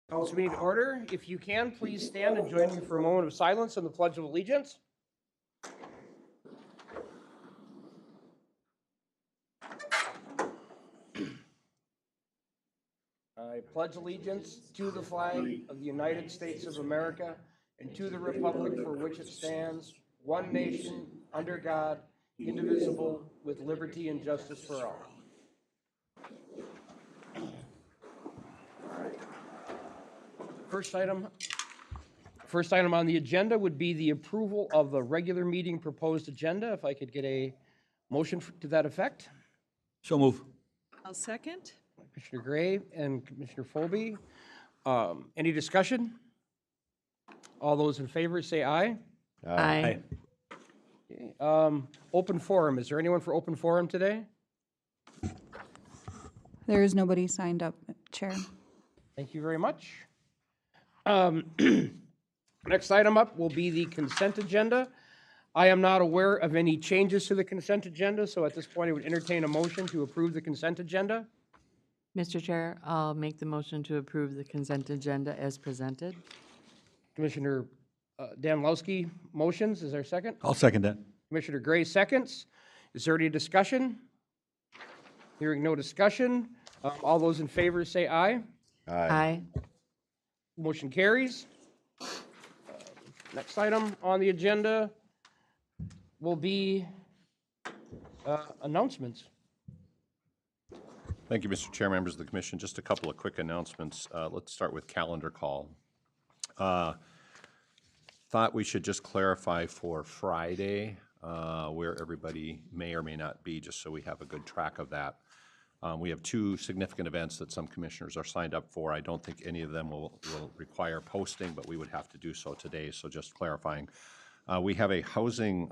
Council meeting to order. If you can, please stand and join me for a moment of silence and the Pledge of Allegiance. I pledge allegiance to the flag of the United States of America and to the republic for which it stands, one nation, under God, indivisible, with liberty and justice for all. First item on the agenda would be the approval of the regular meeting proposed agenda. If I could get a motion to that effect. So move. I'll second. Commissioner Gray and Commissioner Philby. Any discussion? All those in favor say aye. Aye. Okay. Open forum. Is there anyone for open forum today? There is nobody signed up, Chair. Thank you very much. Next item up will be the consent agenda. I am not aware of any changes to the consent agenda, so at this point, I would entertain a motion to approve the consent agenda. Mr. Chair, I'll make the motion to approve the consent agenda as presented. Commissioner Danilowski motions. Is there a second? I'll second that. Commissioner Gray seconds. Is there any discussion? Hearing no discussion. All those in favor say aye. Aye. Motion carries. Next item on the agenda will be announcements. Thank you, Mr. Chair, members of the commission. Just a couple of quick announcements. Let's start with calendar call. Thought we should just clarify for Friday where everybody may or may not be, just so we have a good track of that. We have two significant events that some commissioners are signed up for. I don't think any of them will require posting, but we would have to do so today, so just clarifying. We have a housing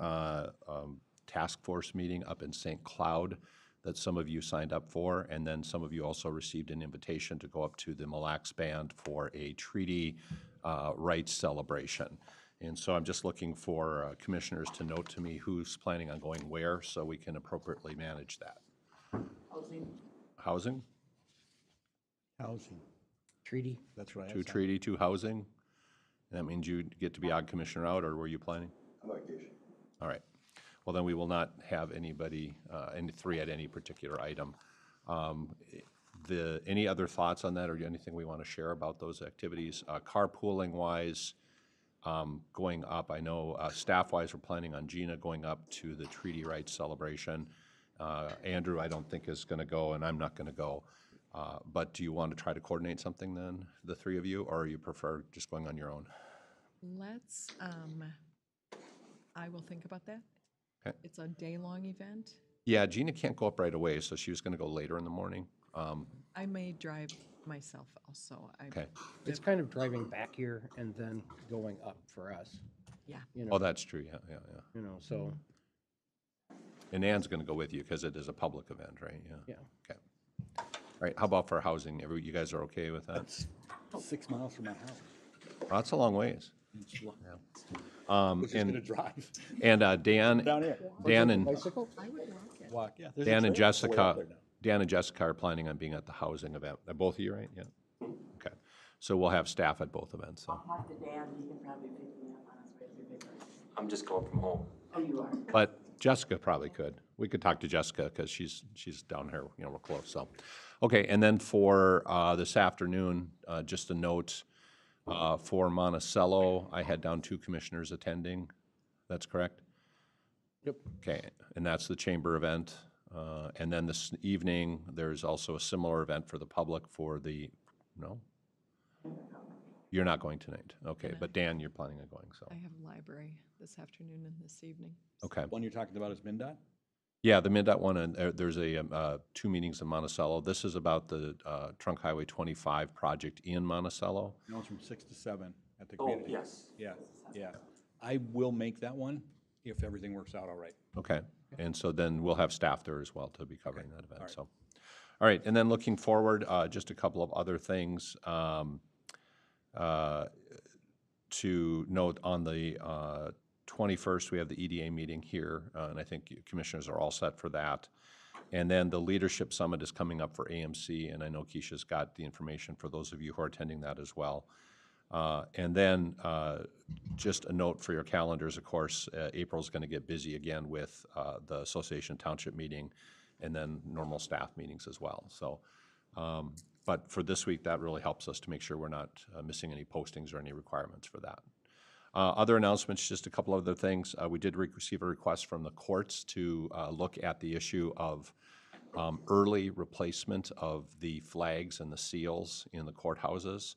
task force meeting up in St. Cloud that some of you signed up for, and then some of you also received an invitation to go up to the Mille Lacs Band for a treaty rights celebration. And so I'm just looking for commissioners to note to me who's planning on going where, so we can appropriately manage that. Housing? Housing. Treaty. That's right. Two treaty, two housing? That means you get to be odd commissioner out, or were you planning? I'm on vacation. All right. Well, then we will not have anybody, any three at any particular item. Any other thoughts on that, or anything we want to share about those activities? Carpooling wise, going up, I know staff wise, we're planning on Gina going up to the treaty rights celebration. Andrew, I don't think is going to go, and I'm not going to go. But do you want to try to coordinate something then, the three of you, or you prefer just going on your own? Let's, I will think about that. Okay. It's a day-long event. Yeah, Gina can't go up right away, so she was going to go later in the morning. I may drive myself also. Okay. It's kind of driving back here and then going up for us. Yeah. You know, Oh, that's true, yeah. so, And Ann's going to go with you because it is a public event, right? yeah. Okay. All right, how about for housing? You guys are okay with that? That's 6 miles from my house. Well, that's a long ways. It's lo- And Who's just gonna drive Dan, down here? Dan and Bicycle? I would walk it. Walk, yeah. there's a Dan and trail all the way Jessica, out there now. Dan and Jessica are planning on being at the housing event. Are both of you, right? Yeah. Okay. So we'll have staff at both events. So. Talk to Dan, he can probably pick me up on his way to Big Bird. I'm just going from home. Oh, you are? But Jessica probably could. We could talk to Jessica because she's down here, we're close. So, okay. And then for this afternoon, just a note for Monticello, I had down 2 commissioners attending. That's correct. Yep. Okay, and that's the chamber event. And then this evening, there's also a similar event for the public for the. No. You're not going tonight. Okay, but Dan, you're planning on going. So. I have library this afternoon and this evening. Okay. One you're talking about is MnDOT? Yeah, the MnDOT one, and there's a 2 meetings in Monticello. This is about the Trunk Highway 25 project in Monticello. No, it's from 6 to 7 at the Oh, community. yes. Yeah. I will make that one if everything works out all right. Okay, and so then we'll have staff there as well to be covering that event. So, all right, and then looking forward, just a couple of other things to note. On the 21st, we have the EDA meeting here, and I think commissioners are all set for that. And then the Leadership Summit is coming up for AMC, and I know Keisha's got the information for those of you who are attending that as well. And then just a note for your calendars, of course, April's going to get busy again with the Association Township meeting and then normal staff meetings as well. So, but for this week, that really helps us to make sure we're not missing any postings or any requirements for that. Other announcements, just a couple other things. We did receive a request from the courts to look at the issue of early replacement of the flags and the seals in the courthouses.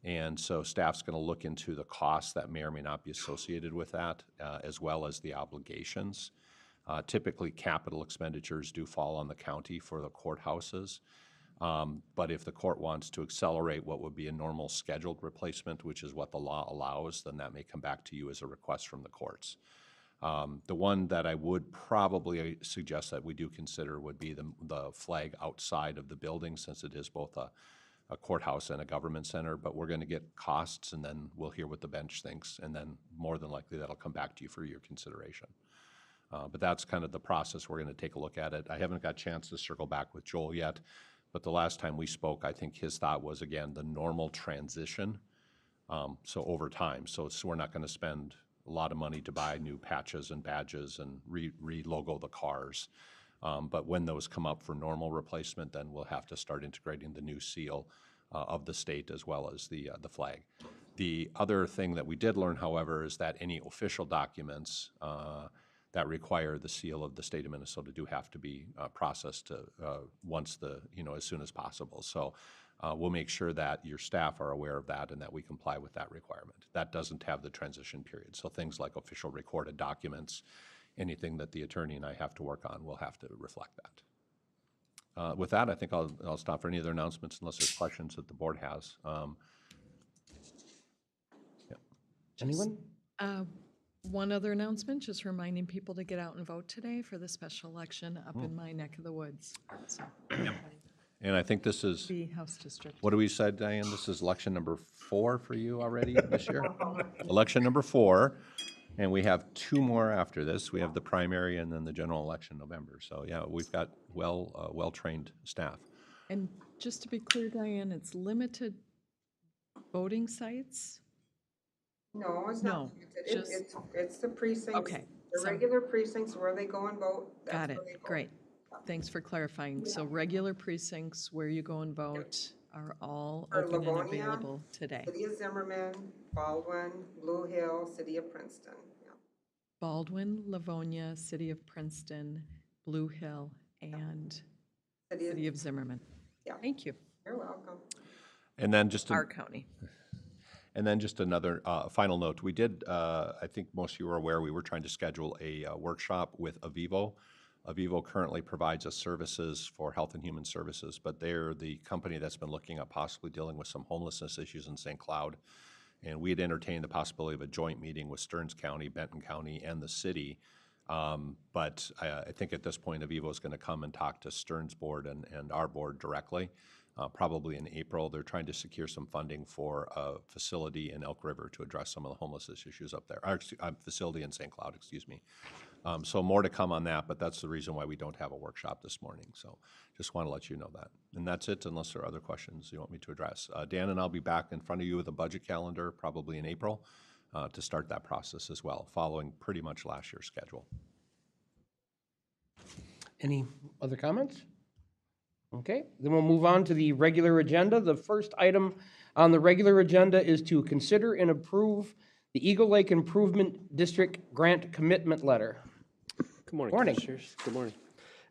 And so staff's going to look into the costs that may or may not be associated with that, as well as the obligations. Typically, capital expenditures do fall on the county for the courthouses. But if the court wants to accelerate what would be a normal scheduled replacement, which is what the law allows, then that may come back to you as a request from the courts. The one that I would probably suggest that we do consider would be the flag outside of the building, since it is both a courthouse and a government center, but we're going to get costs, and then we'll hear what the bench thinks, and then more than likely that'll come back to you for your consideration. But that's kind of the process. We're going to take a look at it. I haven't got a chance to circle back with Joel yet, but the last time we spoke, I think his thought was, again, the normal transition, so over time. So we're not going to spend a lot of money to buy new patches and badges and re-logo the cars. But when those come up for normal replacement, then we'll have to start integrating the new seal of the state as well as the flag. The other thing that we did learn, however, is that any official documents that require the seal of the state of Minnesota do have to be processed as soon as possible. So we'll make sure that your staff are aware of that and that we comply with that requirement. That doesn't have the transition period. So things like official recorded documents, anything that the attorney and I have to work on will have to reflect that. With that, I think I'll stop for any other announcements unless there's questions that the board has. Anyone? One other announcement, just reminding people to get out and vote today for the special election up in my neck of the woods. So, And I think this is, the House District. what do we say, Diane? This is election number 4 for you already this year? Election number 4. And we have 2 more after this. We have the primary and then the general election in November. So yeah, we've got well-trained staff. And just to be clear, Diane, it's limited voting sites? No, it's No, not. It's the precincts. Okay, The so- regular precincts where they go and vote. That's Got it, where they vote. great. Thanks for clarifying. So regular precincts where you go and vote are all For open and Livonia, available today. City of Zimmerman, Baldwin, Blue Hill, City of Princeton. Yeah. Baldwin, Livonia, City of Princeton, Blue Hill, and City City of, of Zimmerman. Yeah. Thank you. you're welcome. And then just Our county. And then just another final note. We did, I think most of you are aware, we were trying to schedule a workshop with Avivo. Avivo currently provides us services for Health and Human Services, but they're the company that's been looking at possibly dealing with some homelessness issues in St. Cloud. And we had entertained the possibility of a joint meeting with Stearns County, Benton County, and the city. But I think at this point, Avivo is going to come and talk to Stearns board and our board directly. Probably in April. They're trying to secure some funding for a facility in Elk River to address some of the homelessness issues up there. Or, facility in St. Cloud, excuse me. So more to come on that, but that's the reason why we don't have a workshop this morning. So just want to let you know that. And that's it, unless there are other questions you want me to address. Dan and I'll be back in front of you with a budget calendar probably in April to start that process as well, following pretty much last year's schedule. Any other comments? Okay, then we'll move on to the regular agenda. The first item on the regular agenda is to consider and approve the Eagle Lake Improvement District Grant Commitment Letter. Good morning, Morning. Commissioners. Good morning.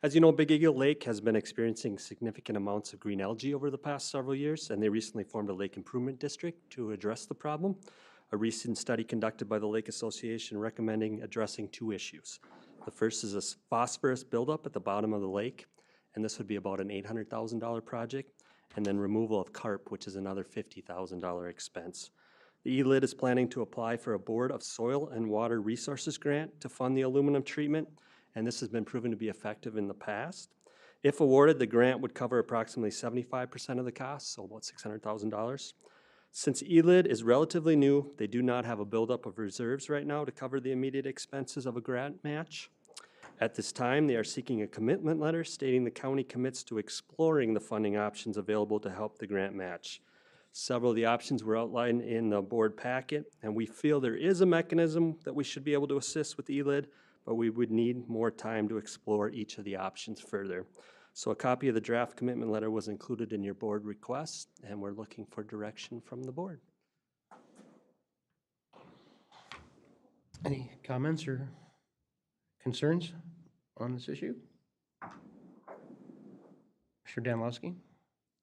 As you know, Big Eagle Lake has been experiencing significant amounts of green algae over the past several years, and they recently formed a lake improvement district to address the problem. A recent study conducted by the Lake Association recommending addressing 2 issues. The first is a phosphorus buildup at the bottom of the lake, and this would be about an $800,000 project, and then removal of carp, which is another $50,000 expense. The ELID is planning to apply for a Board of Soil and Water Resources grant to fund the aluminum treatment, and this has been proven to be effective in the past. If awarded, the grant would cover approximately 75% of the cost, so about $600,000. Since ELID is relatively new, they do not have a buildup of reserves right now to cover the immediate expenses of a grant match. At this time, they are seeking a commitment letter stating the county commits to exploring the funding options available to help the grant match. Several of the options were outlined in the board packet, and we feel there is a mechanism that we should be able to assist with ELID, but we would need more time to explore each of the options further. So a copy of the draft commitment letter was included in your board request, and we're looking for direction from the board. Any comments or concerns on this issue? Mr. Danilowski?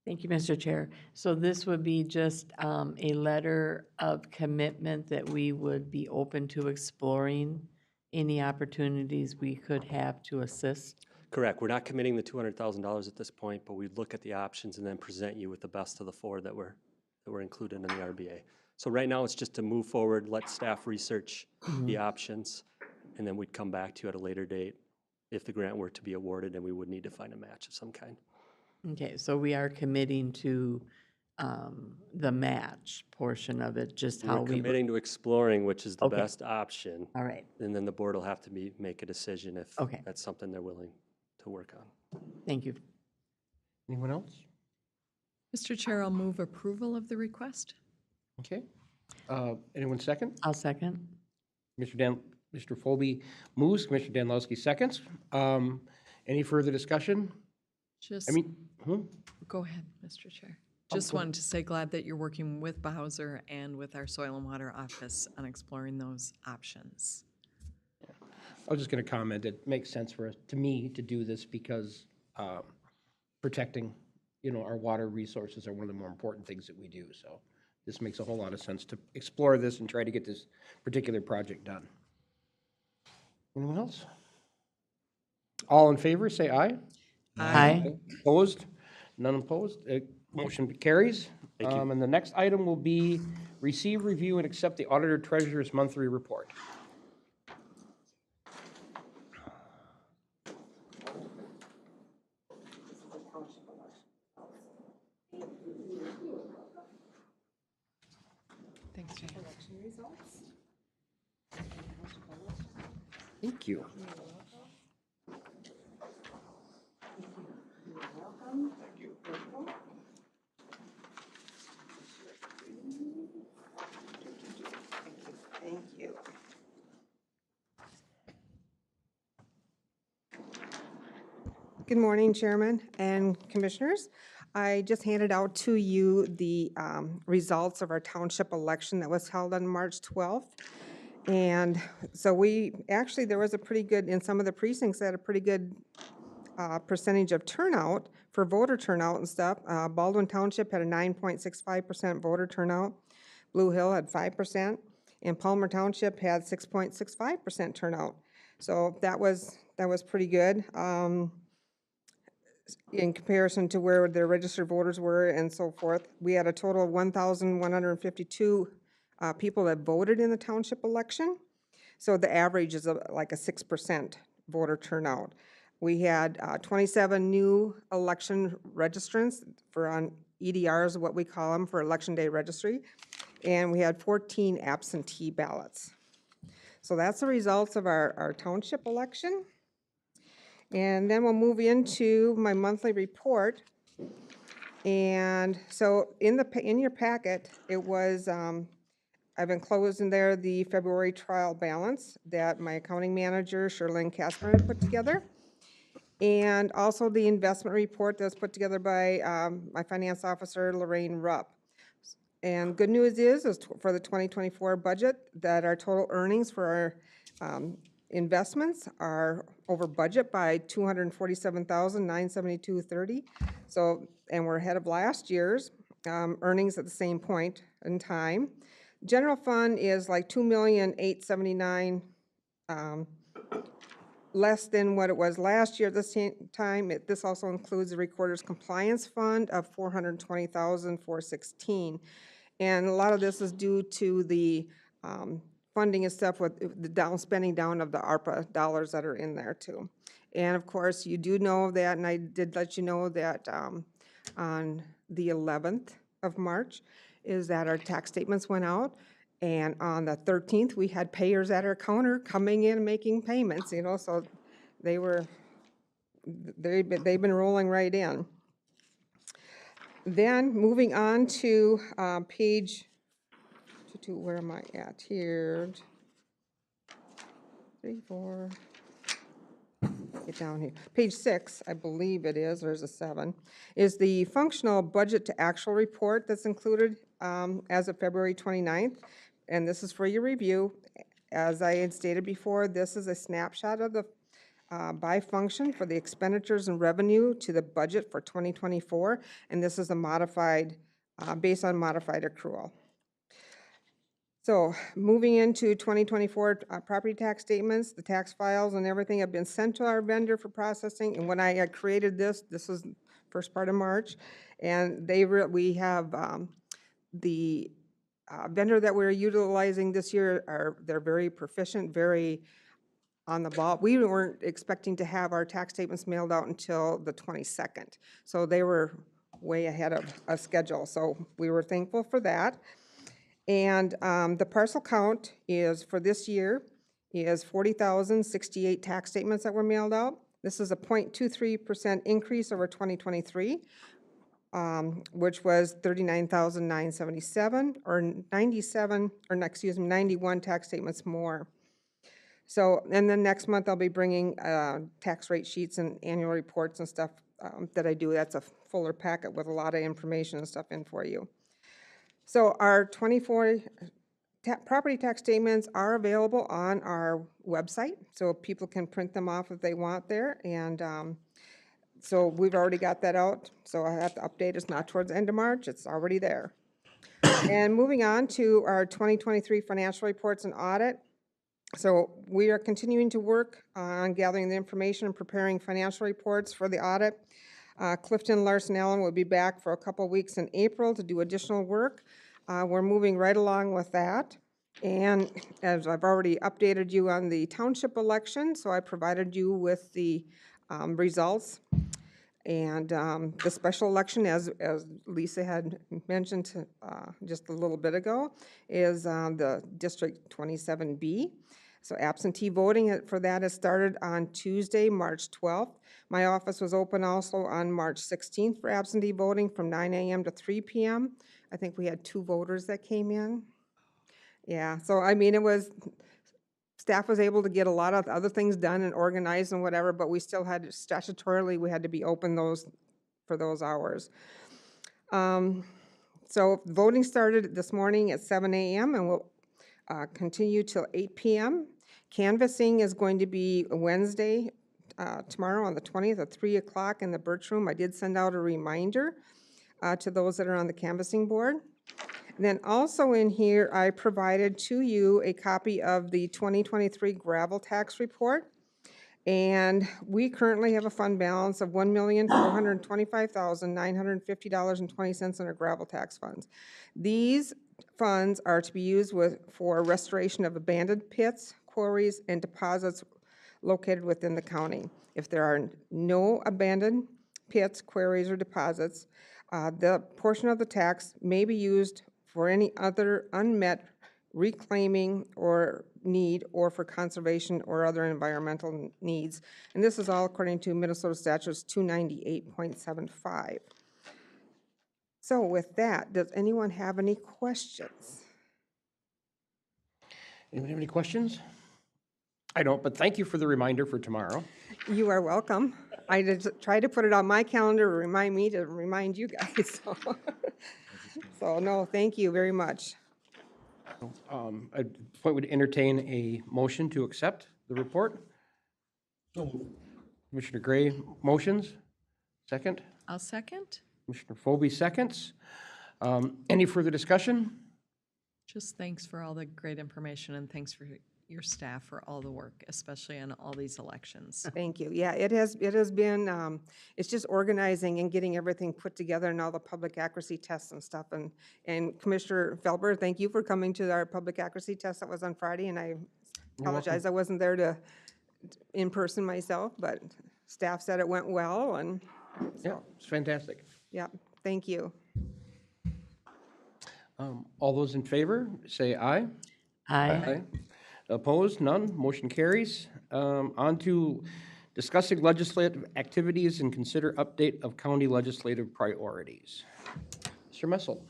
Thank you, Mr. Chair. So this would be just a letter of commitment that we would be open to exploring any opportunities we could have to assist. Correct. We're not committing the $200,000 at this point, but we'd look at the options and then present you with the best of the four that were included in the RBA. So right now, it's just to move forward, let staff research the options, and then we'd come back to you at a later date if the grant were to be awarded, and we would need to find a match of some kind. Okay, so we are committing to the match portion of it, just how We're we. committing to exploring which is the Okay. best option, All right, and then the board will have to make a decision if Okay. that's something they're willing to work on. thank you. Anyone else? Mr. Chair, I'll move approval of the request. Okay. Anyone second? I'll second. Mr. Philby moves, Commissioner Danilowski seconds. Any further discussion? Just, I mean, go ahead, Mr. Chair. Just wanted to say glad that you're working with Bowser and with our Soil and Water Office on exploring those options. I was just going to comment, it makes sense for us, to me, to do this because protecting, our water resources are one of the more important things that we do. So this makes a whole lot of sense to explore this and try to get this particular project done. Anyone else? All in favor, say aye. Aye. Opposed? None opposed? Motion carries. And the next item will be receive, review, and accept the Auditor Treasurer's monthly report. Thanks, Jane. Thank you. Thank you. Good morning, Chairman and Commissioners. I just handed out to you the results of our township election that was held on March 12th. And so there was a pretty good, in some of the precincts, had a pretty good percentage of turnout for voter turnout and stuff. Baldwin Township had a 9.65% voter turnout. Blue Hill had 5%, and Palmer Township had 6.65% turnout. So that was pretty good in comparison to where the registered voters were and so forth. We had a total of 1,152 people that voted in the township election. So the average is like a 6% voter turnout. We had 27 new election registrants on EDRs, what we call them, for Election Day Registry. And we had 14 absentee ballots. So that's the results of our township election. And then we'll move into my monthly report. And so in your packet, it was, I've enclosed in there the February trial balance that my accounting manager, Sherburne, put together. And also the investment report that was put together by my finance officer, Lorraine Rupp. And good news is for the 2024 budget that our total earnings for our investments are over budget by $247,972.30. So, and we're ahead of last year's earnings at the same point in time. General fund is like $2,879,000 less than what it was last year at the same time. This also includes the Recorder's Compliance Fund of $420,416. And a lot of this is due to the funding and stuff with the spending down of the ARPA dollars that are in there too. And of course, you do know that, and I did let you know that on the 11th of March is that our tax statements went out. And on the 13th, we had payers at our counter coming in and making payments, so they've been rolling right in. Then, moving on to page, where am I at here? 3, 4, get down here. Page 6, I believe it is, there's a 7, is the functional budget to actual report that's included as of February 29th. And this is for your review. As I had stated before, this is a snapshot of the by function for the expenditures and revenue to the budget for 2024, and this is a modified, based on modified accrual. So moving into 2024 property tax statements, the tax files and everything have been sent to our vendor for processing, and when I had created this was first part of March, and we have the vendor that we're utilizing this year, they're very proficient, very on the ball. We weren't expecting to have our tax statements mailed out until the 22nd. So they were way ahead of a schedule. So we were thankful for that. And the parcel count is, for this year, is 40,068 tax statements that were mailed out. This is a 0.23% increase over 2023, which was 39,977, or 91 tax statements more. So, and then next month I'll be bringing tax rate sheets and annual reports and stuff that I do. That's a fuller packet with a lot of information and stuff in for you. So our 24 property tax statements are available on our website, so people can print them off if they want there. And so we've already got that out. So I have to update. It's not towards the end of March. It's already there. And moving on to our 2023 financial reports and audit. So we are continuing to work on gathering the information and preparing financial reports for the audit. Clifton Larson Allen will be back for a couple weeks in April to do additional work. We're moving right along with that. And as I've already updated you on the township election, so I provided you with the results. And the special election, as Lisa had mentioned just a little bit ago, is the District 27B. So absentee voting for that has started on Tuesday, March 12th. My office was open also on March 16th for absentee voting from 9 a.m. to 3 p.m. I think we had 2 voters that came in. Yeah, so I mean, staff was able to get a lot of other things done and organized and whatever, but we still had, statutorily, we had to be open for those hours. So voting started this morning at 7 a.m. and will continue till 8 p.m. Canvassing is going to be Wednesday, tomorrow on the 20th at 3 o'clock in the Birch Room. I did send out a reminder to those that are on the canvassing board. And then also in here, I provided to you a copy of the 2023 gravel tax report. And we currently have a fund balance of $1,425,950.20 in our gravel tax funds. These funds are to be used for restoration of abandoned pits, quarries, and deposits located within the county. If there are no abandoned pits, quarries, or deposits, the portion of the tax may be used for any other unmet reclaiming or need, or for conservation or other environmental needs. And this is all according to Minnesota Statutes 298.75. So with that, does anyone have any questions? Anyone have any questions? I don't, but thank you for the reminder for tomorrow. You are welcome. I did try to put it on my calendar to remind me to remind you guys. So no, thank you very much. I would entertain a motion to accept the report. Commissioner Gray motions. Second. I'll second. Commissioner Phobie seconds. Any further discussion? Just thanks for all the great information, and thanks for your staff for all the work, especially on all these elections. Thank you. Yeah, it has been, it's just organizing and getting everything put together and all the public accuracy tests and stuff. And Commissioner Felber, thank you for coming to our public accuracy test that was on Friday, and I apologize I wasn't there in person myself, but staff said it went well, and so. Yeah, it's fantastic. Yeah, thank you. All those in favor, say aye. Aye. Opposed? None. Motion carries. On to Discussing legislative activities and consider update of county legislative priorities. Mr. Messel.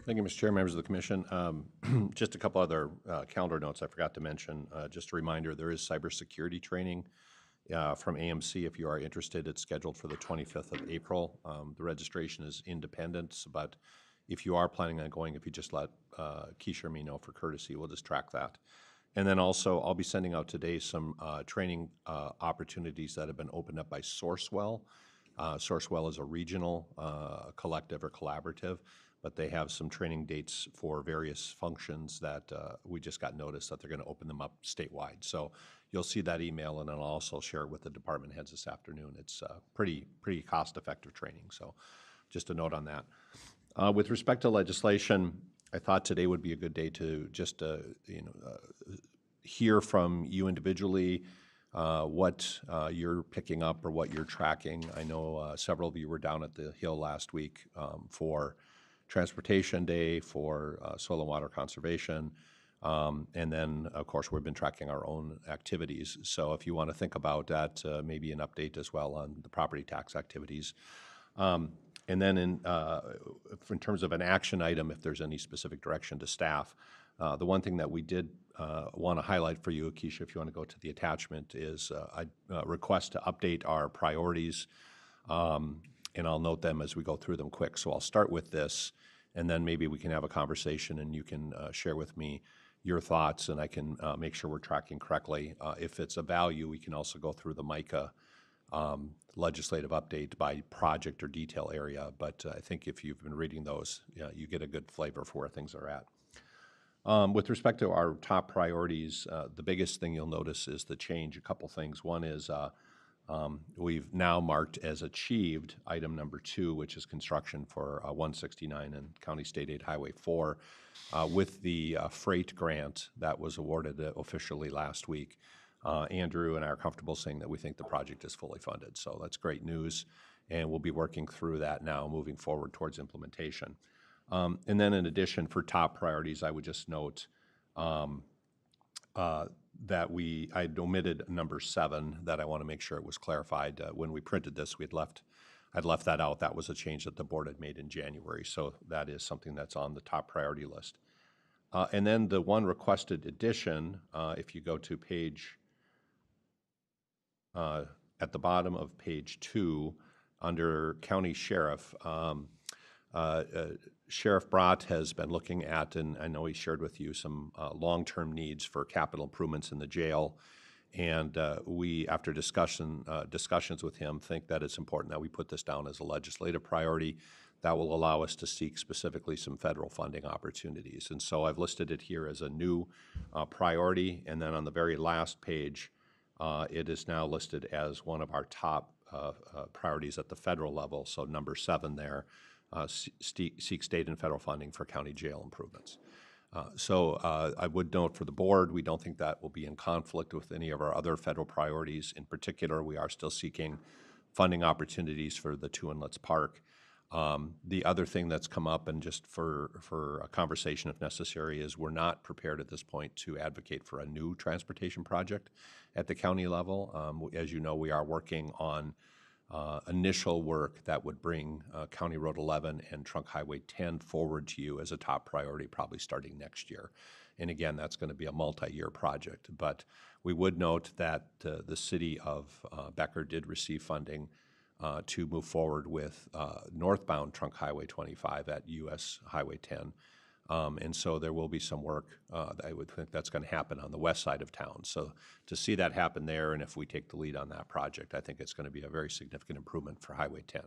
Thank you, Mr. Chair, members of the commission. Just a couple other calendar notes I forgot to mention. Just a reminder, there is cybersecurity training from AMC. If you are interested, it's scheduled for the 25th of April. The registration is independent, but if you are planning on going, if you just let Keisha or me know for courtesy, we'll just track that. And then also, I'll be sending out today some training opportunities that have been opened up by Sourcewell. Sourcewell is a regional collective or collaborative, but they have some training dates for various functions that we just got notice that they're going to open them up statewide. So you'll see that email, and I'll also share it with the department heads this afternoon. It's pretty cost-effective training, so just a note on that. With respect to legislation, I thought today would be a good day to just hear from you individually what you're picking up or what you're tracking. I know several of you were down at the Hill last week for Transportation Day, for soil and water conservation, and then, of course, we've been tracking our own activities. So if you want to think about that, maybe an update as well on the property tax activities. And then in terms of an action item, if there's any specific direction to staff, the one thing that we did want to highlight for you, Keisha, if you want to go to the attachment, is a request to update our priorities, and I'll note them as we go through them quick. So I'll start with this, and then maybe we can have a conversation and you can share with me your thoughts, and I can make sure we're tracking correctly. If it's a value, we can also go through the MICA legislative update by project or detail area, but I think if you've been reading those, you get a good flavor for where things are at. With respect to our top priorities, the biggest thing you'll notice is the change. A couple things. One is we've now marked as achieved item number 2, which is construction for 169 and County State Aid Highway 4, with the freight grant that was awarded officially last week. Andrew and I are comfortable saying that we think the project is fully funded. So that's great news, and we'll be working through that now, moving forward towards implementation. And then in addition, for top priorities, I would just note that I'd omitted number 7, that I want to make sure it was clarified. When we printed this, I'd left that out. That was a change that the board had made in January. So that is something that's on the top priority list. And then the one requested addition, if you go to page, at the bottom of page 2, under County Sheriff, Sheriff Brott has been looking at, and I know he shared with you some long-term needs for capital improvements in the jail. And we, after discussions with him, think that it's important that we put this down as a legislative priority that will allow us to seek specifically some federal funding opportunities. And so I've listed it here as a new priority. And then on the very last page, it is now listed as one of our top priorities at the federal level. So number 7 there. Seek state and federal funding for county jail improvements. So I would note for the board, we don't think that will be in conflict with any of our other federal priorities. In particular, we are still seeking funding opportunities for the Two Inlets Park. The other thing that's come up, and just for a conversation if necessary, is we're not prepared at this point to advocate for a new transportation project at the county level. As you know, we are working on initial work that would bring County Road 11 and Trunk Highway 10 forward to you as a top priority, probably starting next year. And again, that's going to be a multi-year project. But we would note that the city of Becker did receive funding to move forward with northbound Trunk Highway 25 at US Highway 10. And so there will be some work, I would think that's going to happen on the west side of town. So to see that happen there, and if we take the lead on that project, I think it's going to be a very significant improvement for Highway 10.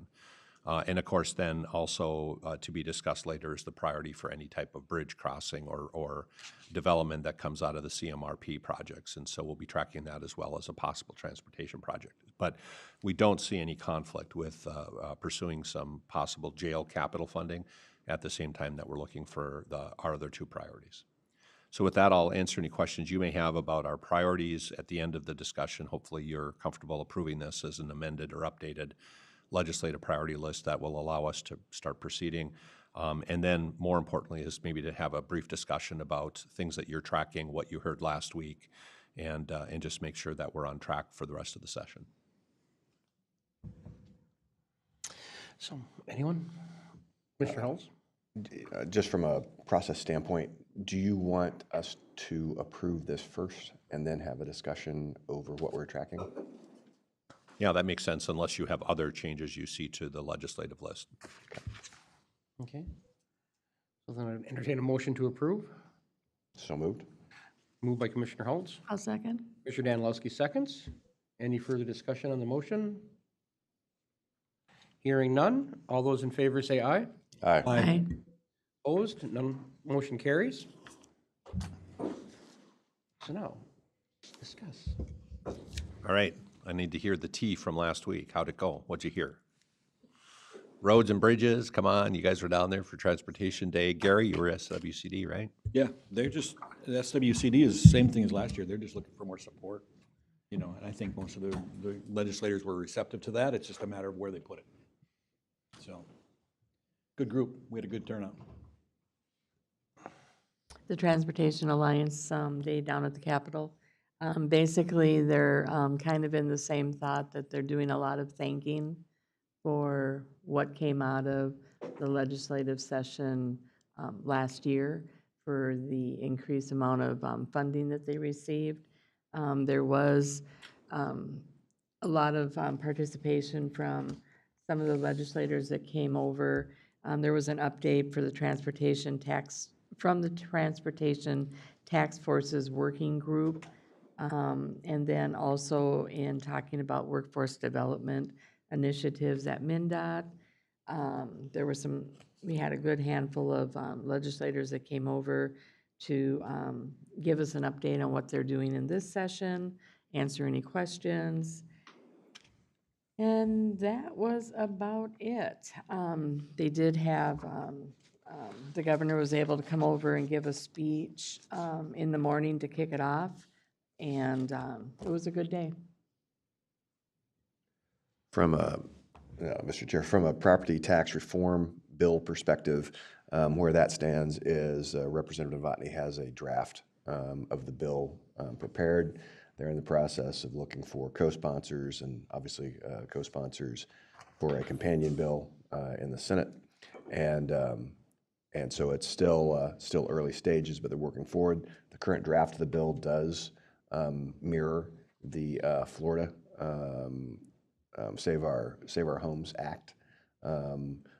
And of course, then also to be discussed later is the priority for any type of bridge crossing or development that comes out of the CMRP projects. And so we'll be tracking that as well as a possible transportation project. But we don't see any conflict with pursuing some possible jail capital funding at the same time that we're looking for our other 2 priorities. So with that, I'll answer any questions you may have about our priorities at the end of the discussion. Hopefully you're comfortable approving this as an amended or updated legislative priority list that will allow us to start proceeding. And then more importantly is maybe to have a brief discussion about things that you're tracking, what you heard last week, and just make sure that we're on track for the rest of the session. So, anyone? Mr. Helms? Just from a process standpoint, do you want us to approve this first and then have a discussion over what we're tracking? Yeah, that makes sense unless you have other changes you see to the legislative list. Okay. So then I'd entertain a motion to approve. So moved. Moved by Commissioner Holtz. I'll second. Commissioner Danilowski seconds. Any further discussion on the motion? Hearing none. All those in favor say aye. Aye. Aye. Opposed? None. Motion carries. So now, discuss. All right, I need to hear the tea from last week. How'd it go? What'd you hear? Roads and bridges, come on, you guys were down there for Transportation Day. Gary, you were SWCD, right? Yeah, they're just, the SWCD is the same thing as last year. They're just looking for more support. You know, and I think most of the legislators were receptive to that. It's just a matter of where they put it. So, good group. We had a good turnout. The Transportation Alliance Day down at the Capitol. Basically, they're kind of in the same thought that they're doing a lot of thanking for what came out of the legislative session last year for the increased amount of funding that they received. There was a lot of participation from some of the legislators that came over. There was an update for the transportation tax, from the Transportation Task Force's working group. And then also in talking about workforce development initiatives at MnDOT. There were we had a good handful of legislators that came over to give us an update on what they're doing in this session, answer any questions. And that was about it. They did have, the governor was able to come over and give a speech in the morning to kick it off, and it was a good day. From a, Mr. Chair, from a property tax reform bill perspective, where that stands is Representative Novotny has a draft of the bill prepared. They're in the process of looking for co-sponsors and obviously co-sponsors for a companion bill in the Senate. And so it's still early stages, but they're working forward. The current draft of the bill does mirror the Florida Save Our Homes Act.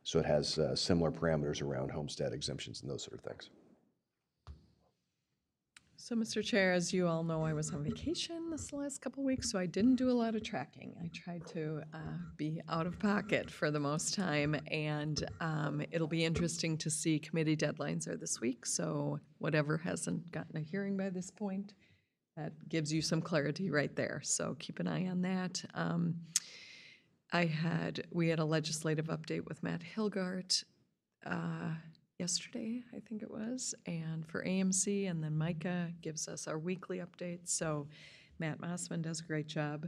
So it has similar parameters around homestead exemptions and those sort of things. So, Mr. Chair, as you all know, I was on vacation this last couple weeks, so I didn't do a lot of tracking. I tried to be out of pocket for the most time, and it'll be interesting to see committee deadlines are this week, so whatever hasn't gotten a hearing by this point, that gives you some clarity right there, so keep an eye on that. We had a legislative update with Matt Hilgart yesterday, I think it was, and for AMC, and then Micah gives us our weekly updates. So Matt Mossman does a great job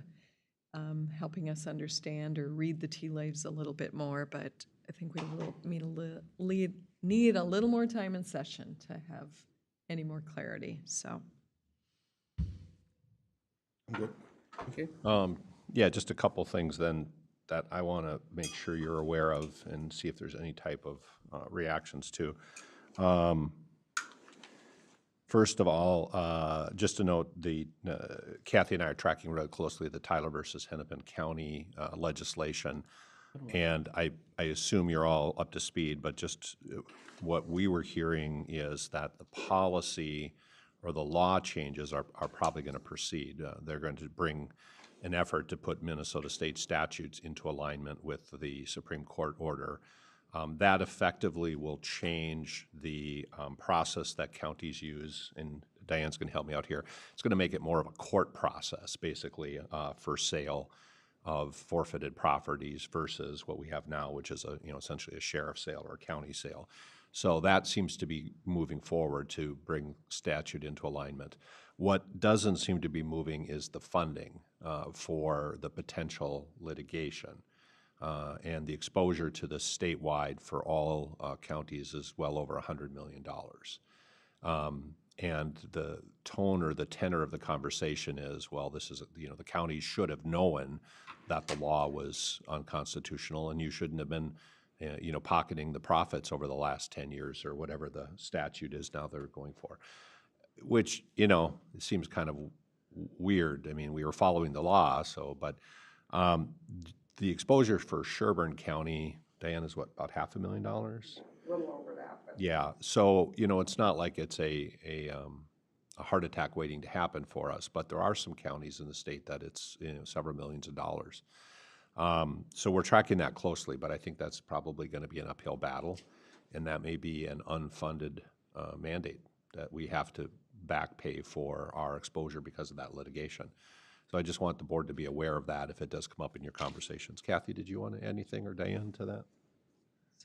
helping us understand or read the tea leaves a little bit more, but I think we need a little more time in session to have any more clarity, so. I'm good. Okay. Yeah, just a couple things then that I want to make sure you're aware of and see if there's any type of reactions to. First of all, just to note, Kathy and I are tracking really closely the Tyler versus Hennepin County legislation, and I assume you're all up to speed, but just what we were hearing is that the policy or the law changes are probably going to proceed. They're going to bring an effort to put Minnesota state statutes into alignment with the Supreme Court order. That effectively will change the process that counties use, and Diane's going to help me out here. It's going to make it more of a court process, basically, for sale of forfeited properties versus what we have now, which is essentially a sheriff's sale or a county sale. So that seems to be moving forward to bring statute into alignment. What doesn't seem to be moving is the funding for the potential litigation. And the exposure to the statewide for all counties is well over $100 million. And the tone or the tenor of the conversation is, well, this is, the county should have known that the law was unconstitutional, and you shouldn't have been, pocketing the profits over the last 10 years or whatever the statute is now they're going for. Which, it seems kind of weird. I mean, we were following the law, but the exposure for Sherburne County, Diane, is what, about $500,000? A little over that, but. Yeah, so, it's not like it's a heart attack waiting to happen for us, but there are some counties in the state that it's, several millions of dollars. So we're tracking that closely, but I think that's probably going to be an uphill battle, and that may be an unfunded mandate that we have to back pay for our exposure because of that litigation. So I just want the board to be aware of that if it does come up in your conversations. Kathy, did you want to add anything, or Diane, to that?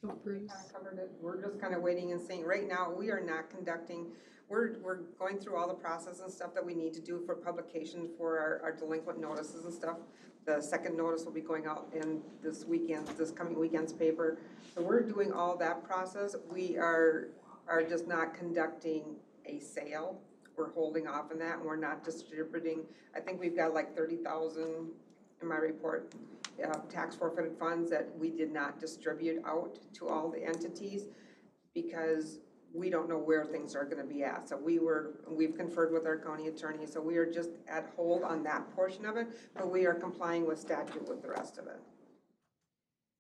So Bruce, Kind of covered it. We're just kind of waiting and seeing. Right now, we are not conducting, we're going through all the process and stuff that we need to do for publication for our delinquent notices and stuff. The second notice will be going out in this coming weekend's paper. So we're doing all that process. We are just not conducting a sale. We're holding off on that, and we're not distributing. I think we've got like 30,000 in my report, tax forfeited funds that we did not distribute out to all the entities because we don't know where things are gonna be at. So we've conferred with our county attorney, so we are just at hold on that portion of it, but we are complying with statute with the rest of it.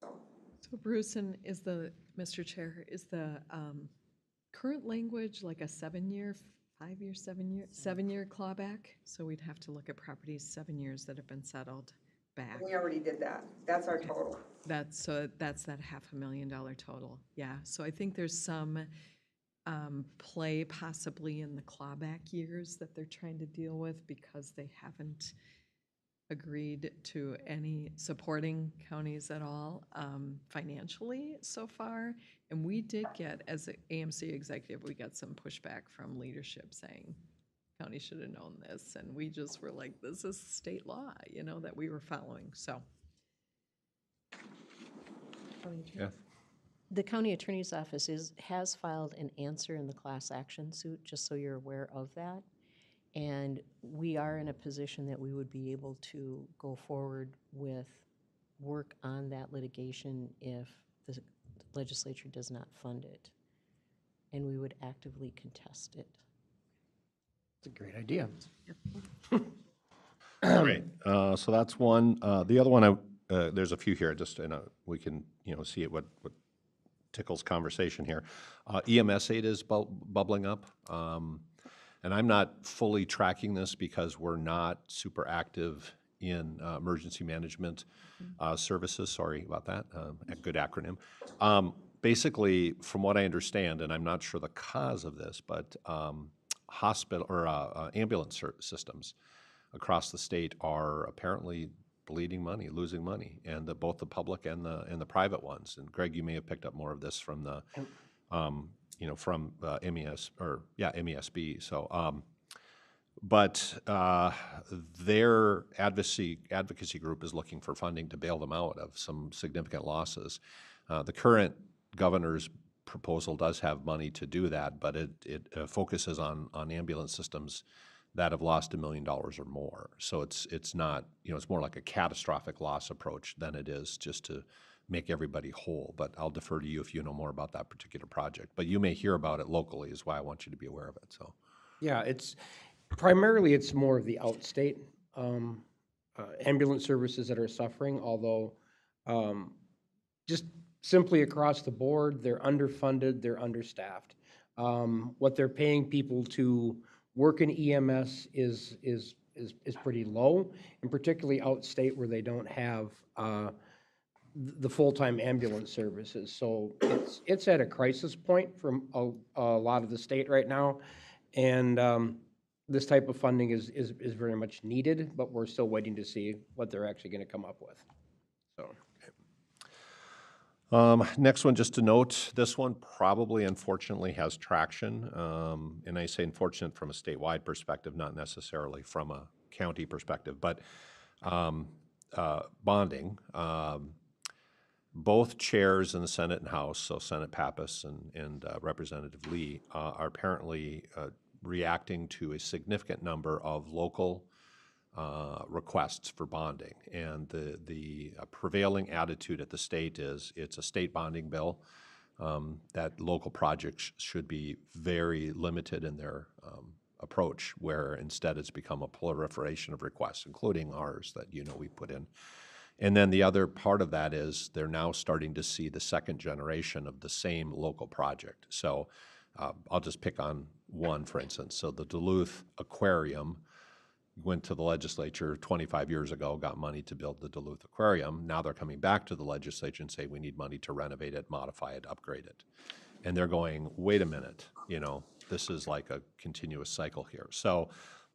so Bruce, and Mr. Chair, is the current language like a 7-year, 5-year, 7-year clawback? So we'd have to look at properties 7 years that have been settled back. We already did that. That's our total. That's that $500,000 total. Yeah, so I think there's some play possibly in the clawback years that they're trying to deal with because they haven't agreed to any supporting counties at all financially so far. And we did get, as an AMC executive, we got some pushback from leadership saying, county should have known this. And we just were like, this is state law, that we were following, so. Yeah. The county attorney's office has filed an answer in the class action suit, just so you're aware of that. And we are in a position that we would be able to go forward with work on that litigation if the legislature does not fund it. And we would actively contest it. It's a great idea. Great. So that's one. The other one, there's a few here. Just we can see it what tickles conversation here. EMS aid is bubbling up, and I'm not fully tracking this because we're not super active in emergency management services. Sorry about that. A good acronym. Basically, from what I understand, and I'm not sure the cause of this, but hospital or ambulance systems across the state are apparently bleeding money, losing money, and both the public and the private ones. And Greg, you may have picked up more of this from the, from MESB. So, but their advocacy group is looking for funding to bail them out of some significant losses. The current governor's proposal does have money to do that, but it focuses on ambulance systems that have lost $1 million or more. So it's not, it's more like a catastrophic loss approach than it is just to make everybody whole. But I'll defer to you if you know more about that particular project. But you may hear about it locally, is why I want you to be aware of it. So, Yeah, it's more of the outstate ambulance services that are suffering, although just simply across the board, they're underfunded, they're understaffed. What they're paying people to work in EMS is pretty low, and particularly outstate where they don't have the full-time ambulance services. So it's at a crisis point from a lot of the state right now, and this type of funding is very much needed, but we're still waiting to see what they're actually going to come up with. So. Next one, just to note, this one probably, unfortunately, has traction. And I say unfortunate from a statewide perspective, not necessarily from a county perspective, but bonding. Both chairs in the Senate and House, so Senate Pappas and Representative Lee, are apparently reacting to a significant number of local requests for bonding. And the prevailing attitude at the state is it's a state bonding bill, that local projects should be very limited in their approach, where instead it's become a proliferation of requests, including ours that we put in. And then the other part of that is they're now starting to see the second generation of the same local project. So I'll just pick on one, for instance. So the Duluth Aquarium went to the legislature 25 years ago, got money to build the Duluth Aquarium. Now they're coming back to the legislature and say, we need money to renovate it, modify it, upgrade it. And they're going, wait a minute, this is like a continuous cycle here. So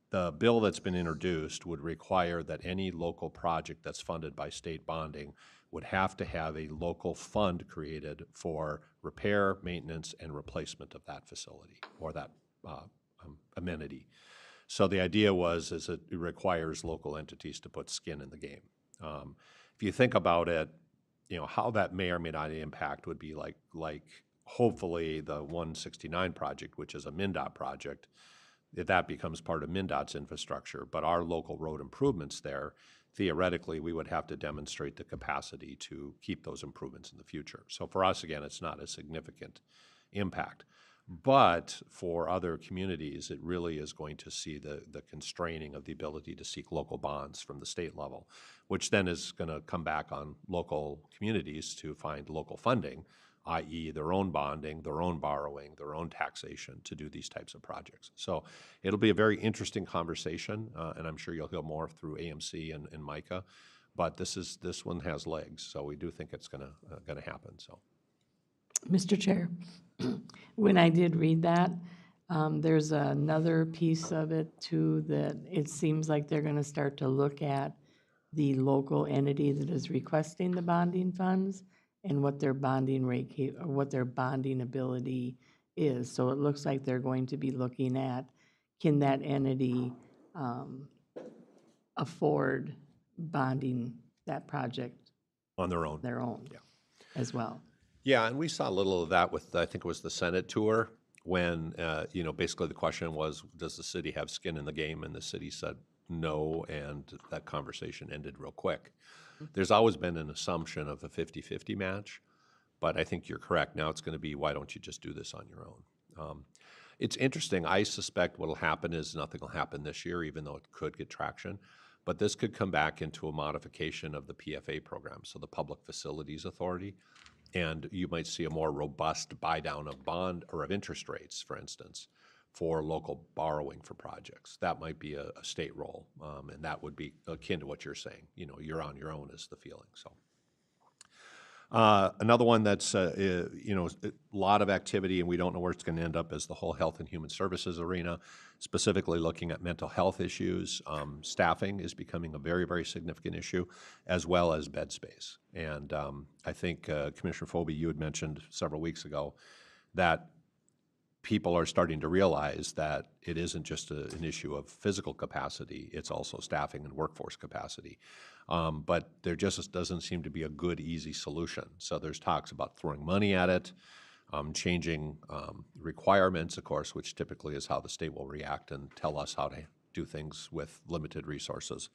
the bill that's been introduced would require that any local project that's funded by state bonding would have to have a local fund created for repair, maintenance, and replacement of that facility or that amenity. So the idea is it requires local entities to put skin in the game. If you think about it, how that may or may not impact would be like hopefully the 169 project, which is a MnDOT project, if that becomes part of MnDOT's infrastructure. But our local road improvements there, theoretically, we would have to demonstrate the capacity to keep those improvements in the future. So for us, again, it's not a significant impact. But for other communities, it really is going to see the constraining of the ability to seek local bonds from the state level, which then is going to come back on local communities to find local funding, i.e. their own bonding, their own borrowing, their own taxation to do these types of projects. So it'll be a very interesting conversation, and I'm sure you'll hear more through AMC and Micah, but this one has legs, so we do think it's gonna happen, so. Mr. Chair, when I did read that, there's another piece of it too, that it seems like they're gonna start to look at the local entity that is requesting the bonding funds and what their bonding rate, or what their bonding ability is. So it looks like they're going to be looking at, can that entity afford bonding that project On their own. Yeah. As well. Yeah, and we saw a little of that with, I think it was the Senate tour, when, basically the question was, does the city have skin in the game? And the city said no, and that conversation ended real quick. There's always been an assumption of a 50-50 match, but I think you're correct. Now it's going to be, why don't you just do this on your own? It's interesting. I suspect what will happen is nothing will happen this year, even though it could get traction. But this could come back into a modification of the PFA program, so the Public Facilities Authority. And you might see a more robust buy-down of bond or of interest rates, for instance, for local borrowing for projects. That might be a state role, and that would be akin to what you're saying. You're on your own is the feeling. So another one that's a lot of activity, and we don't know where it's going to end up, is the whole health and human services arena, specifically looking at mental health issues. Staffing is becoming a very, very significant issue, as well as bed space. And I think Commissioner Phobie, you had mentioned several weeks ago that people are starting to realize that it isn't just an issue of physical capacity, it's also staffing and workforce capacity. But there just doesn't seem to be a good, easy solution. So there's talks about throwing money at it, changing requirements, of course, which typically is how the state will react and tell us how to do things with limited resources.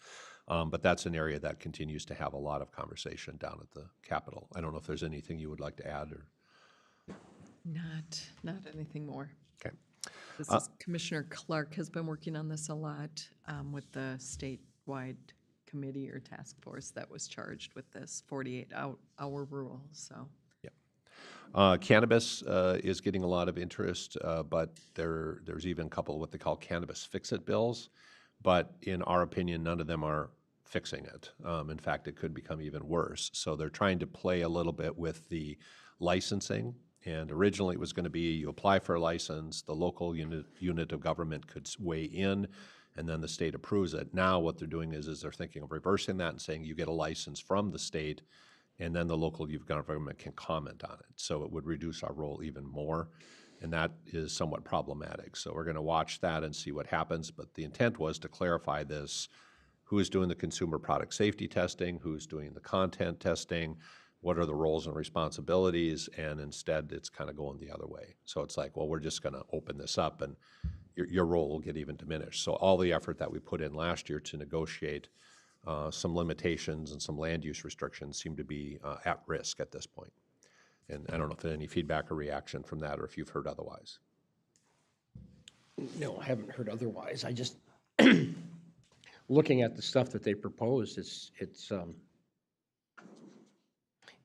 But that's an area that continues to have a lot of conversation down at the Capitol. I don't know if there's anything you would like to add or. Not anything more. Okay. This is Commissioner Clark has been working on this a lot with the statewide committee or task force that was charged with this 48-hour rule, so. Cannabis is getting a lot of interest, but there's even a couple of what they call cannabis fix-it bills. But in our opinion, none of them are fixing it. In fact, it could become even worse. So they're trying to play a little bit with the licensing. And originally it was going to be you apply for a license, the local unit of government could weigh in, and then the state approves it. Now what they're doing is they're thinking of reversing that and saying you get a license from the state, and then the local government can comment on it. So it would reduce our role even more, and that is somewhat problematic. So we're going to watch that and see what happens, but the intent was to clarify this. Who is doing the consumer product safety testing? Who's doing the content testing? What are the roles and responsibilities? And instead, it's kind of going the other way. So it's like, well, we're just going to open this up, and your role will get even diminished. So all the effort that we put in last year to negotiate some limitations and some land use restrictions seem to be at risk at this point. And I don't know if there's any feedback or reaction from that, or if you've heard otherwise. No, I haven't heard otherwise. I just, looking at the stuff that they proposed,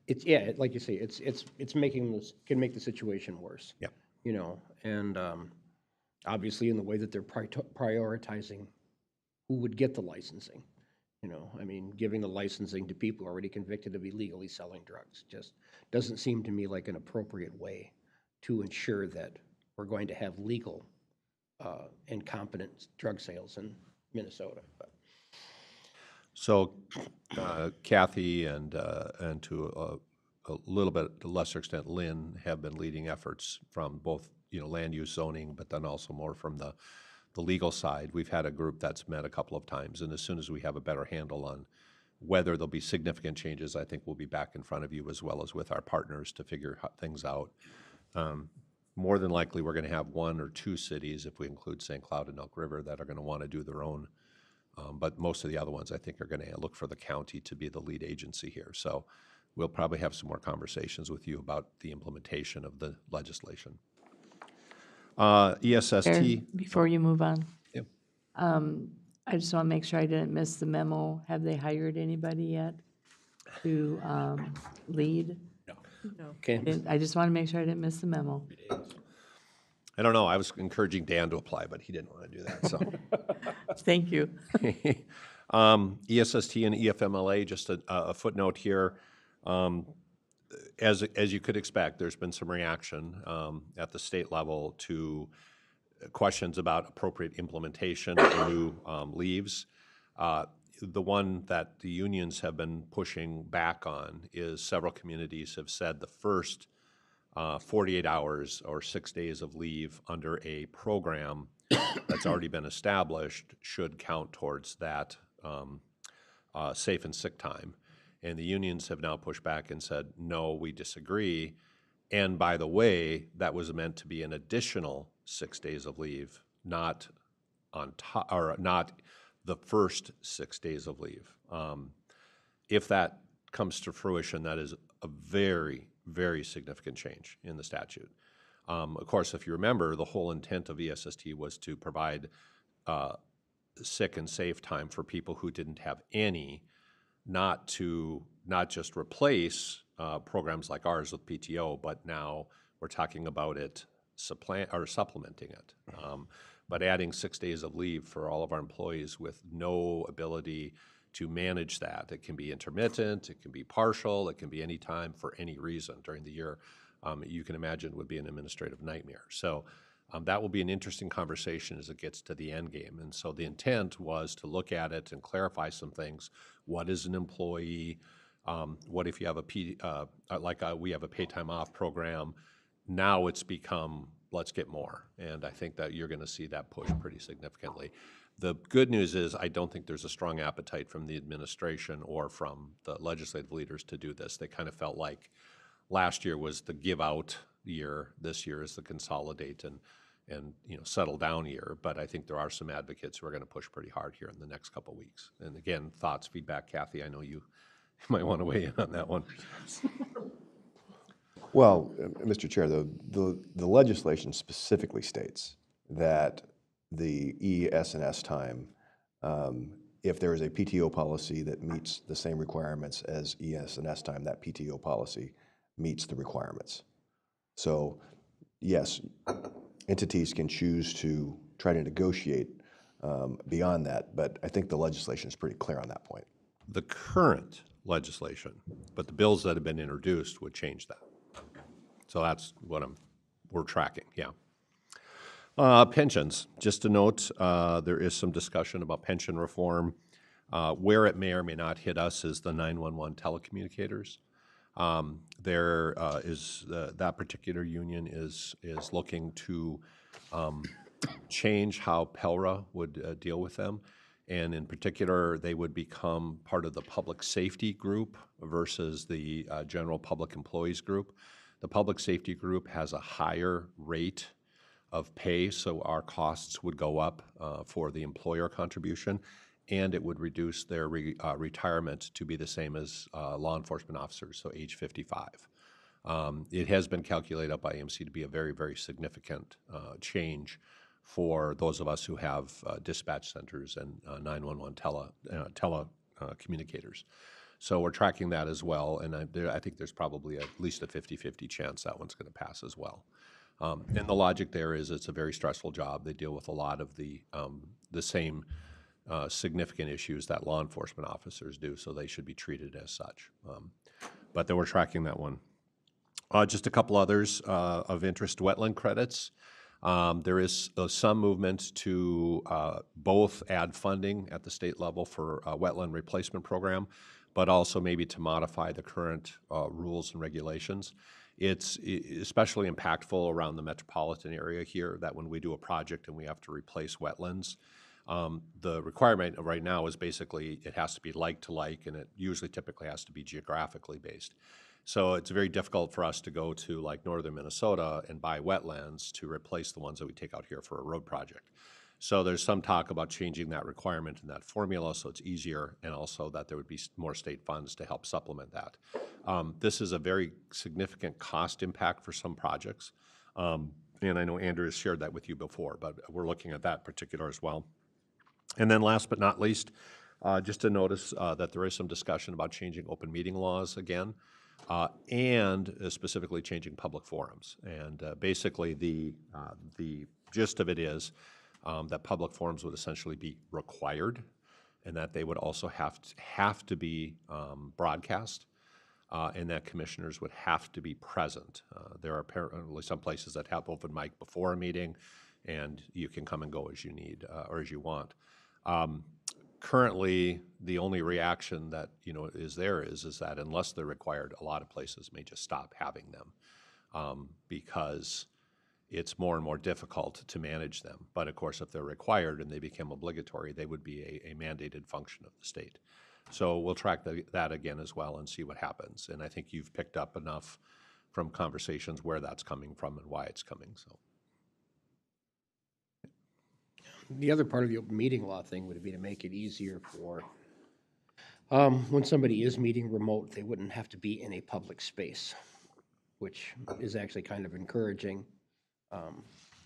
yeah, like you say, it's making this, can make the situation worse. Yeah. You know, and obviously in the way that they're prioritizing who would get the licensing. You know, I mean, giving the licensing to people already convicted of illegally selling drugs just doesn't seem to me like an appropriate way to ensure that we're going to have legal and competent drug sales in Minnesota. But So Kathy and to a little bit, to a lesser extent, Lynn have been leading efforts from both, land use zoning, but then also more from the legal side. We've had a group that's met a couple of times, and as soon as we have a better handle on whether there'll be significant changes, I think we'll be back in front of you as well as with our partners to figure things out. More than likely, we're going to have 1 or 2 cities, if we include St. Cloud and Elk River, that are going to want to do their own. But most of the other ones, I think, are going to look for the county to be the lead agency here. So we'll probably have some more conversations with you about the implementation of the legislation. ESST. Chair, before you move on. Yep. I just want to make sure I didn't miss the memo. Have they hired anybody yet to lead? okay, I just want to make sure I didn't miss the memo. I don't know. I was encouraging Dan to apply, but he didn't want to do that. So, Thank you. ESST and EFMLA. Just a footnote here. As you could expect, there's been some reaction at the state level to questions about appropriate implementation of new leaves. The one that the unions have been pushing back on is several communities have said the first 48 hours or 6 days of leave under a program that's already been established should count towards that safe and sick time. And the unions have now pushed back and said, no, we disagree. And by the way, that was meant to be an additional 6 days of leave, not on top, or not the first 6 days of leave. If that comes to fruition, that is a very, very significant change in the statute. Of course, if you remember, the whole intent of ESST was to provide sick and safe time for people who didn't have any, not just replace programs like ours with PTO, but now we're talking about it supplementing it. But adding 6 days of leave for all of our employees with no ability to manage that. It can be intermittent, it can be partial, it can be any time for any reason during the year. You can imagine would be an administrative nightmare. So that will be an interesting conversation as it gets to the end game. And so the intent was to look at it and clarify some things. What is an employee? What if you have we have a pay time off program? Now it's become, let's get more. And I think that you're going to see that push pretty significantly. The good news is I don't think there's a strong appetite from the administration or from the legislative leaders to do this. They kind of felt like last year was the give out year. This year is the consolidate and settle down year. But I think there are some advocates who are going to push pretty hard here in the next couple of weeks. And again, thoughts, feedback, Kathy, I know you might want to weigh in on that one. Well, Mr. Chair, the legislation specifically states that the ES&S time, if there is a PTO policy that meets the same requirements as ES&S time, that PTO policy meets the requirements. So, yes, entities can choose to try to negotiate beyond that, but I think the legislation is pretty clear on that point. The current legislation, but the bills that have been introduced would change that. So that's what we're tracking, yeah. Pensions, just to note, there is some discussion about pension reform. Where it may or may not hit us is the 911 telecommunicators. There is that particular union is looking to change how PELRA would deal with them. And in particular, they would become part of the public safety group versus the general public employees group. The public safety group has a higher rate of pay, so our costs would go up for the employer contribution, and it would reduce their retirement to be the same as law enforcement officers, so age 55. It has been calculated by EMC to be a very, very significant change for those of us who have dispatch centers and 911 telecommunicators. So we're tracking that as well, and I think there's probably at least a 50-50 chance that one's going to pass as well. And the logic there is it's a very stressful job. They deal with a lot of the same significant issues that law enforcement officers do, so they should be treated as such. But then we're tracking that one. Just a couple others of interest, wetland credits. There is some movement to both add funding at the state level for a wetland replacement program, but also maybe to modify the current rules and regulations. It's especially impactful around the metropolitan area here, that when we do a project and we have to replace wetlands, the requirement right now is basically it has to be like to like, and it usually typically has to be geographically based. So it's very difficult for us to go to like northern Minnesota and buy wetlands to replace the ones that we take out here for a road project. So there's some talk about changing that requirement in that formula so it's easier, and also that there would be more state funds to help supplement that. This is a very significant cost impact for some projects. And I know Andrew has shared that with you before, but we're looking at that particular as well. And then last but not least, just to notice that there is some discussion about changing open meeting laws again. And specifically changing public forums. And basically the gist of it is that public forums would essentially be required, and that they would also have to be broadcast, and that commissioners would have to be present. There are apparently some places that have open mic before a meeting, and you can come and go as you need or as you want. Currently, the only reaction that is that unless they're required, a lot of places may just stop having them because it's more and more difficult to manage them. But of course, if they're required and they become obligatory, they would be a mandated function of the state. So we'll track that again as well and see what happens. And I think you've picked up enough from conversations where that's coming from and why it's coming. So. The other part of the open meeting law thing would be to make it easier for, when somebody is meeting remote, they wouldn't have to be in a public space, which is actually kind of encouraging,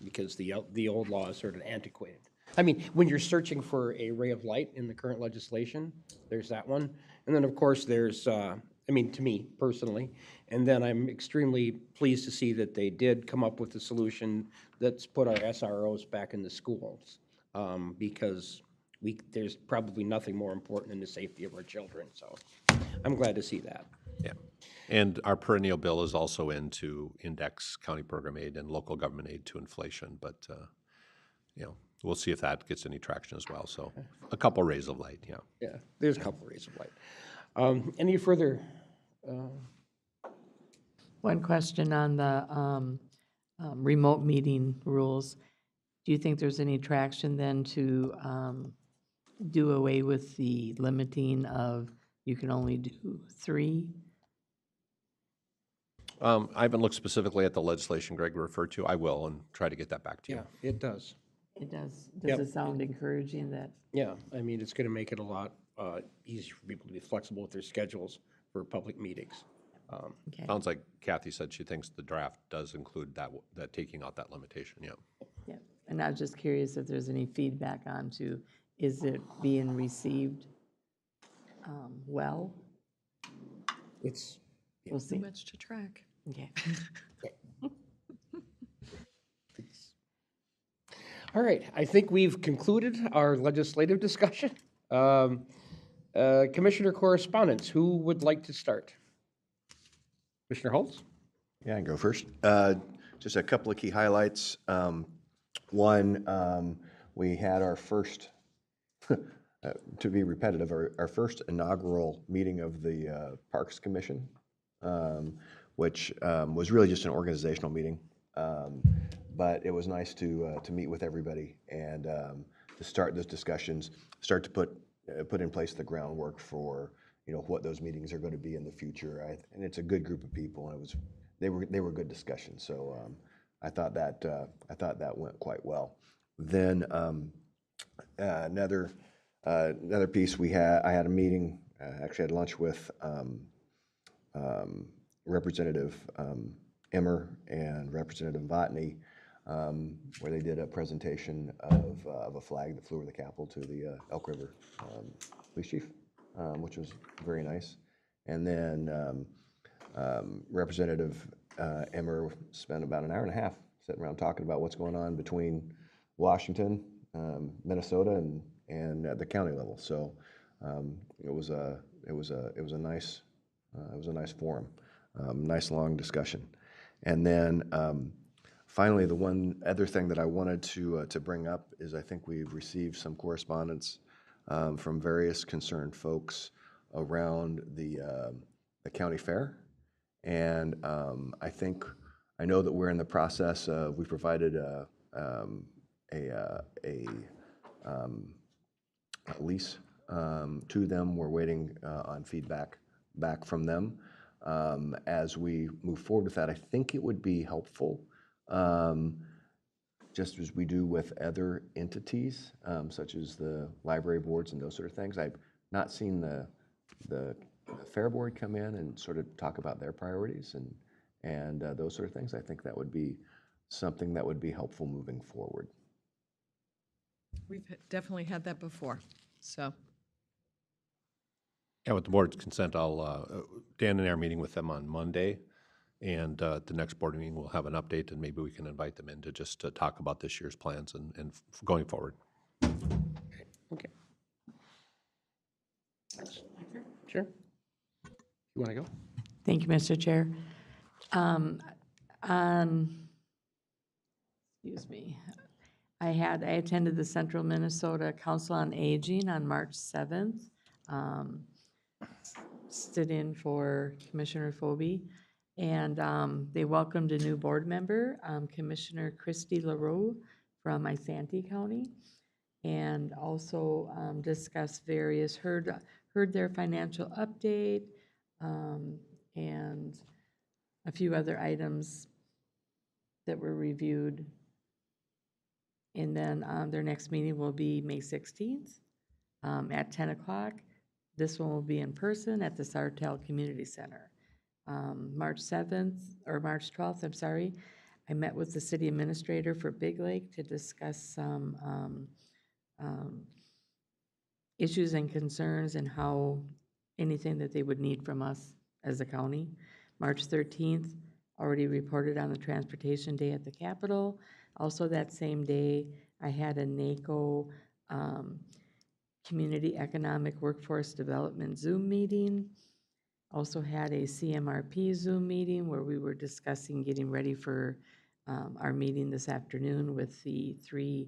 because the old law is sort of antiquated. I mean, when you're searching for a ray of light in the current legislation, there's that one. And then, of course, there's, to me personally, and then I'm extremely pleased to see that they did come up with a solution that's put our SROs back in the schools. Because there's probably nothing more important than the safety of our children. So I'm glad to see that. Yeah. And our perennial bill is also in to index county program aid and local government aid to inflation. But, we'll see if that gets any traction as well. So a couple rays of light, yeah. Yeah, there's a couple rays of light. Any further? One question on the remote meeting rules. Do you think there's any traction then to do away with the limiting of you can only do 3? I haven't looked specifically at the legislation Greg referred to. I will and try to get that back to you. Yeah, it does. It does. Yep. Does it sound encouraging that? Yeah, it's going to make it a lot easier for people to be flexible with their schedules for public meetings. Okay. Sounds like Kathy said she thinks the draft does include that taking out that limitation, yeah. Yeah. And I was just curious if there's any feedback on is it being received well? We'll see. Too much to track. Okay. All right, I think we've concluded our legislative discussion. Commissioner correspondence, who would like to start? Commissioner Holtz? Yeah, I can go first. Just a couple of key highlights. One, we had our first, to be repetitive, our first inaugural meeting of the Parks Commission, which was really just an organizational meeting. But it was nice to meet with everybody and to start those discussions, start to put in place the groundwork for what those meetings are going to be in the future. And it's a good group of people, and they were good discussions. So I thought that went quite well. Then another piece I had a meeting, actually had lunch with Representative Emmer and Representative Botany, where they did a presentation of a flag that flew over the Capitol to the Elk River Police Chief, which was very nice. And then Representative Emmer spent about an hour and a half sitting around talking about what's going on between Washington, Minnesota, and at the county level. So it was a nice forum, nice long discussion. And then finally, the one other thing that I wanted to bring up is I think we've received some correspondence from various concerned folks around the county fair. And I know that we're in the process of, we provided a lease to them. We're waiting on feedback back from them. As we move forward with that, I think it would be helpful, just as we do with other entities, such as the library boards and those sort of things. I've not seen the fair board come in and sort of talk about their priorities and those sort of things. I think that would be something that would be helpful moving forward. We've definitely had that before, so. Yeah, with the board's consent, Dan and I are meeting with them on Monday, and at the next board meeting, we'll have an update, and maybe we can invite them in to just to talk about this year's plans and going forward. Okay. Sure. You want to go? Thank you, Mr. Chair. Excuse me, I attended the Central Minnesota Council on Aging on March 7th. Stood in for Commissioner Phoebe, and they welcomed a new board member, Commissioner Christy LaRue from Isanti County, and also discussed heard their financial update, and a few other items that were reviewed. And then their next meeting will be May 16th at 10 o'clock. This one will be in person at the Sartell Community Center. March 12th, I'm sorry, I met with the city administrator for Big Lake to discuss some issues and concerns and how anything that they would need from us as a county. March 13th, already reported on the Transportation Day at the Capitol. Also that same day, I had a NACO Community Economic Workforce Development Zoom meeting. Also had a CMRP Zoom meeting where we were discussing getting ready for our meeting this afternoon with the three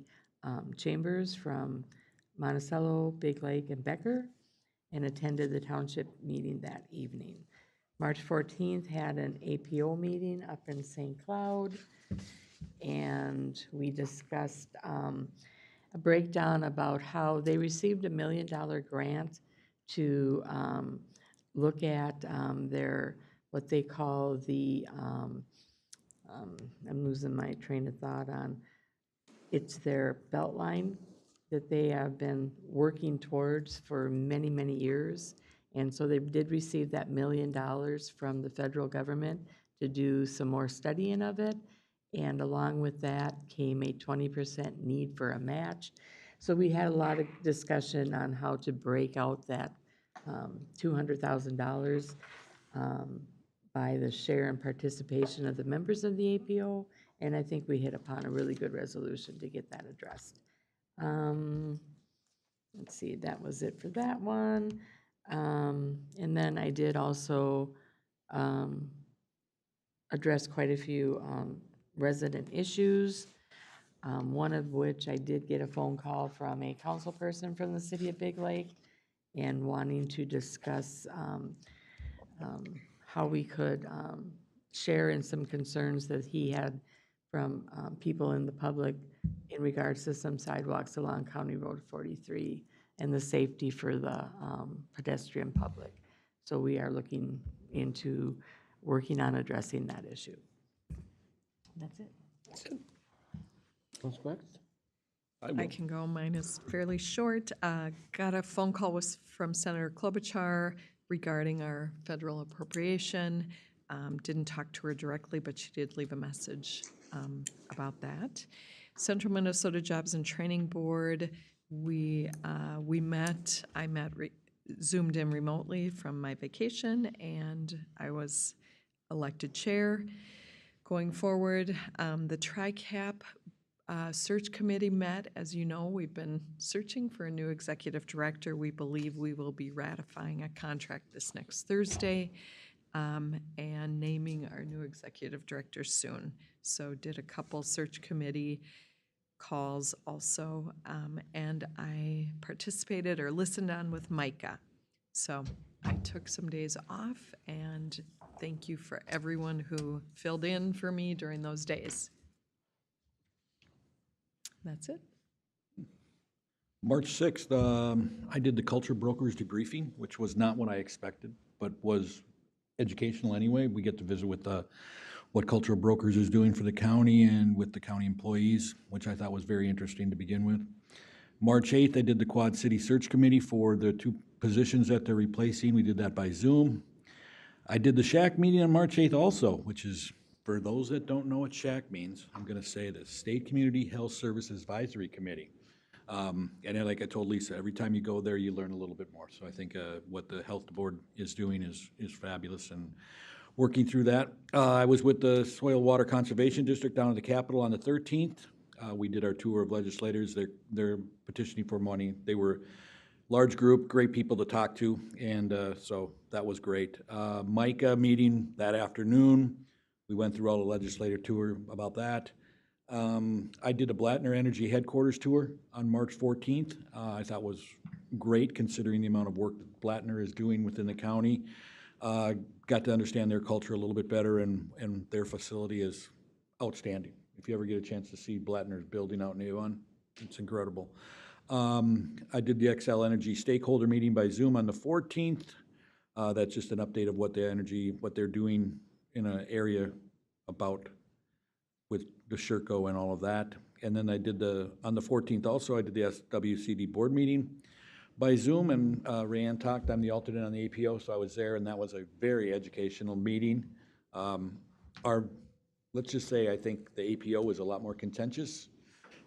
chambers from Monticello, Big Lake, and Becker, and attended the township meeting that evening. March 14th had an APO meeting up in St. Cloud, and we discussed a breakdown about how they received $1 million grant to look at what they call the, I'm losing my train of thought on, it's their Beltline that they have been working towards for many, many years. And so they did receive that $1 million from the federal government to do some more studying of it. And along with that came a 20% need for a match. So we had a lot of discussion on how to break out that $200,000 by the share and participation of the members of the APO. And I think we hit upon a really good resolution to get that addressed. Let's see, that was it for that one. And then I did also address quite a few resident issues, one of which I did get a phone call from a council person from the city of Big Lake and wanting to discuss how we could share in some concerns that he had from people in the public in regards to some sidewalks along County Road 43 and the safety for the pedestrian public. So we are looking into working on addressing that issue. That's it. What's next? I can go. Mine is fairly short. Got a phone call from Senator Klobuchar regarding our federal appropriation. Didn't talk to her directly, but she did leave a message about that. Central Minnesota Jobs and Training Board, we met. I zoomed in remotely from my vacation, and I was elected chair. Going forward, the TRICAP search committee met. As you know, we've been searching for a new executive director. We believe we will be ratifying a contract this next Thursday and naming our new executive director soon. So did a couple search committee calls also, and I participated or listened on with Micah. So I took some days off, and thank you for everyone who filled in for me during those days. That's it. March 6th, I did the culture brokers debriefing, which was not what I expected, but was educational anyway. We get to visit with what Cultural Brokers is doing for the county and with the county employees, which I thought was very interesting to begin with. March 8th, I did the Quad City Search Committee for the 2 positions that they're replacing. We did that by Zoom. I did the SHAC meeting on March 8th also, which is, for those that don't know what SHAC means, I'm going to say the State Community Health Services Advisory Committee. And like I told Lisa, every time you go there, you learn a little bit more. So I think what the health board is doing is fabulous, and working through that. I was with the Soil Water Conservation District down at the Capitol on the 13th. We did our tour of legislators. They're petitioning for money. They were large group, great people to talk to, and so that was great. Micah meeting that afternoon. We went through all the legislator tour about that. I did a Blattner Energy headquarters tour on March 14th. I thought was great considering the amount of work that Blattner is doing within the county. Got to understand their culture a little bit better, and their facility is outstanding. If you ever get a chance to see Blattner's building out in Avon, it's incredible. I did the XL Energy stakeholder meeting by Zoom on the 14th. That's just an update of what they're doing in an area about with the Sherco and all of that. And then I did on the 14th also, I did the SWCD board meeting by Zoom, and Rayanne talked. I'm the alternate on the APO, so I was there, and that was a very educational meeting. Let's just say I think the APO was a lot more contentious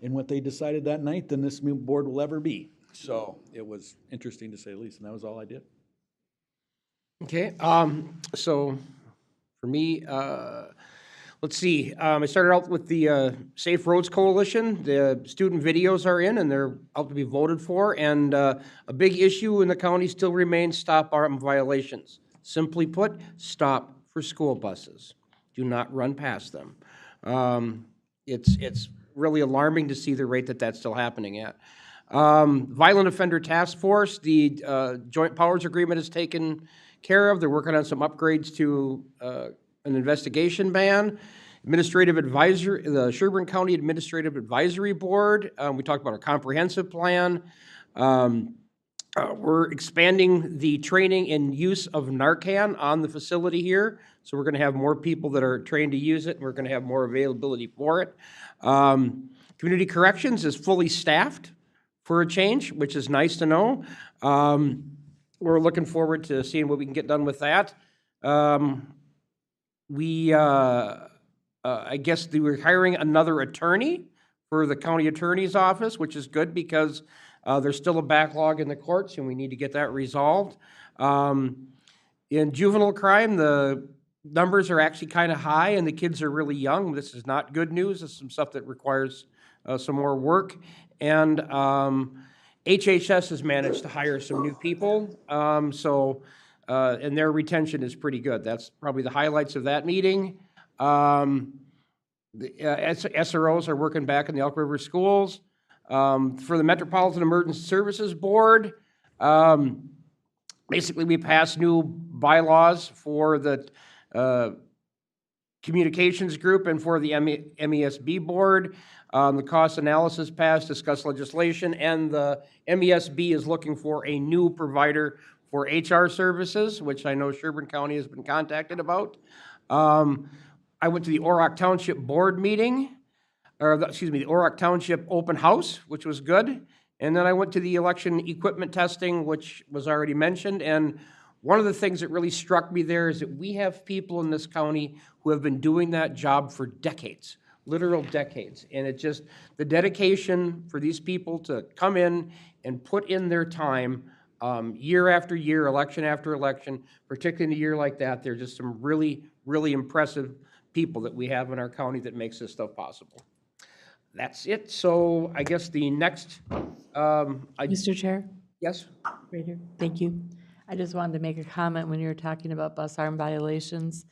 in what they decided that night than this new board will ever be. So it was interesting to say the least, and that was all I did. Okay, so for me, let's see. I started out with the Safe Roads Coalition. The student videos are in, and they're out to be voted for. And a big issue in the county still remains stop arm violations. Simply put, stop for school buses. Do not run past them. It's really alarming to see the rate that that's still happening at. Violent Offender Task Force, the Joint Powers Agreement is taken care of. They're working on some upgrades to an investigation ban. Administrative Advisor, the Sherburne County Administrative Advisory Board, we talked about a comprehensive plan. We're expanding the training and use of Narcan on the facility here. So we're going to have more people that are trained to use it, and we're going to have more availability for it. Community Corrections is fully staffed for a change, which is nice to know. We're looking forward to seeing what we can get done with that. I guess we're hiring another attorney for the county attorney's office, which is good because there's still a backlog in the courts and we need to get that resolved. In juvenile crime, the numbers are actually kind of high and the kids are really young. This is not good news. This is some stuff that requires some more work. And HHS has managed to hire some new people, and their retention is pretty good. That's probably the highlights of that meeting. The SROs are working back in the Elk River schools. For the Metropolitan Emergency Services Board, basically we passed new bylaws for the communications group and for the MESB board. The cost analysis passed, discussed legislation, and the MESB is looking for a new provider for HR services, which I know Sherburne County has been contacted about. I went to the Orrock Township Board meeting. the Orac Township Open House, which was good. And then I went to the election equipment testing, which was already mentioned. And one of the things that really struck me there is that we have people in this county who have been doing that job for decades, literal decades. And it just, the dedication for these people to come in and put in their time year after year, election after election, particularly in a year like that, they're just some really, really impressive people that we have in our county that makes this stuff possible. That's it. So I guess the next, Mr. Chair? yes? Right here. Thank you. I just wanted to make a comment when you were talking about bus arm violations.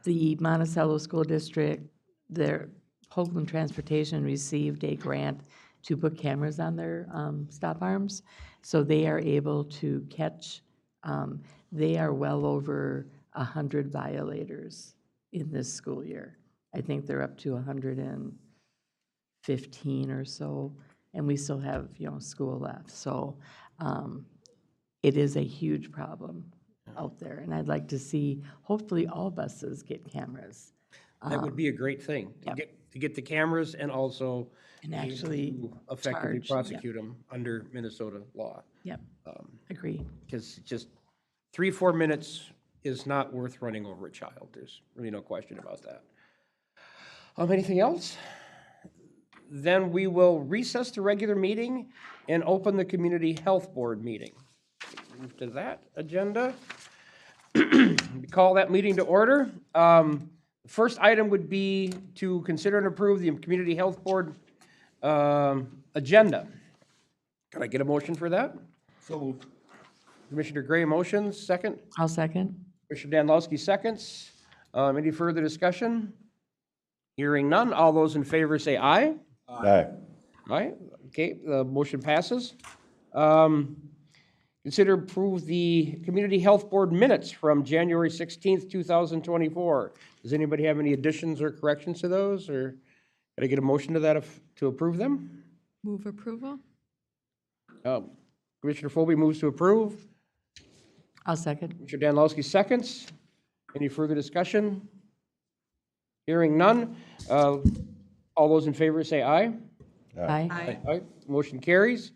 The Monticello School District, their Hoagland Transportation received a grant to put cameras on their stop arms, so they are able to catch, they are well over 100 violators in this school year. I think they're up to 115 or so, and we still have, school left. So it is a huge problem out there, and I'd like to see, hopefully, all buses get cameras. That would be a great thing, to get the cameras and also And actually to effectively charge, prosecute them under Minnesota law. Yep, agree. Because just 3-4 minutes is not worth running over a child. There's really no question about that. Anything else? Then we will recess the regular meeting and open the Community Health Board meeting. Move to that agenda. Call that meeting to order. First item would be to consider and approve the Community Health Board agenda. Can I get a motion for that? So moved. Commissioner Gray motions, second. I'll second. Commissioner Danilowski seconds. Any further discussion? Hearing none. All those in favor say aye. Aye. Aye. Okay, the motion passes. Consider approve the Community Health Board minutes from January 16th, 2024. Does anybody have any additions or corrections to those, or can I get a motion to that, to approve them? Move approval? Commissioner Philby moves to approve. I'll second. Commissioner Danilowski seconds. Any further discussion? Hearing none. All those in favor say aye. Aye. Aye. Motion carries.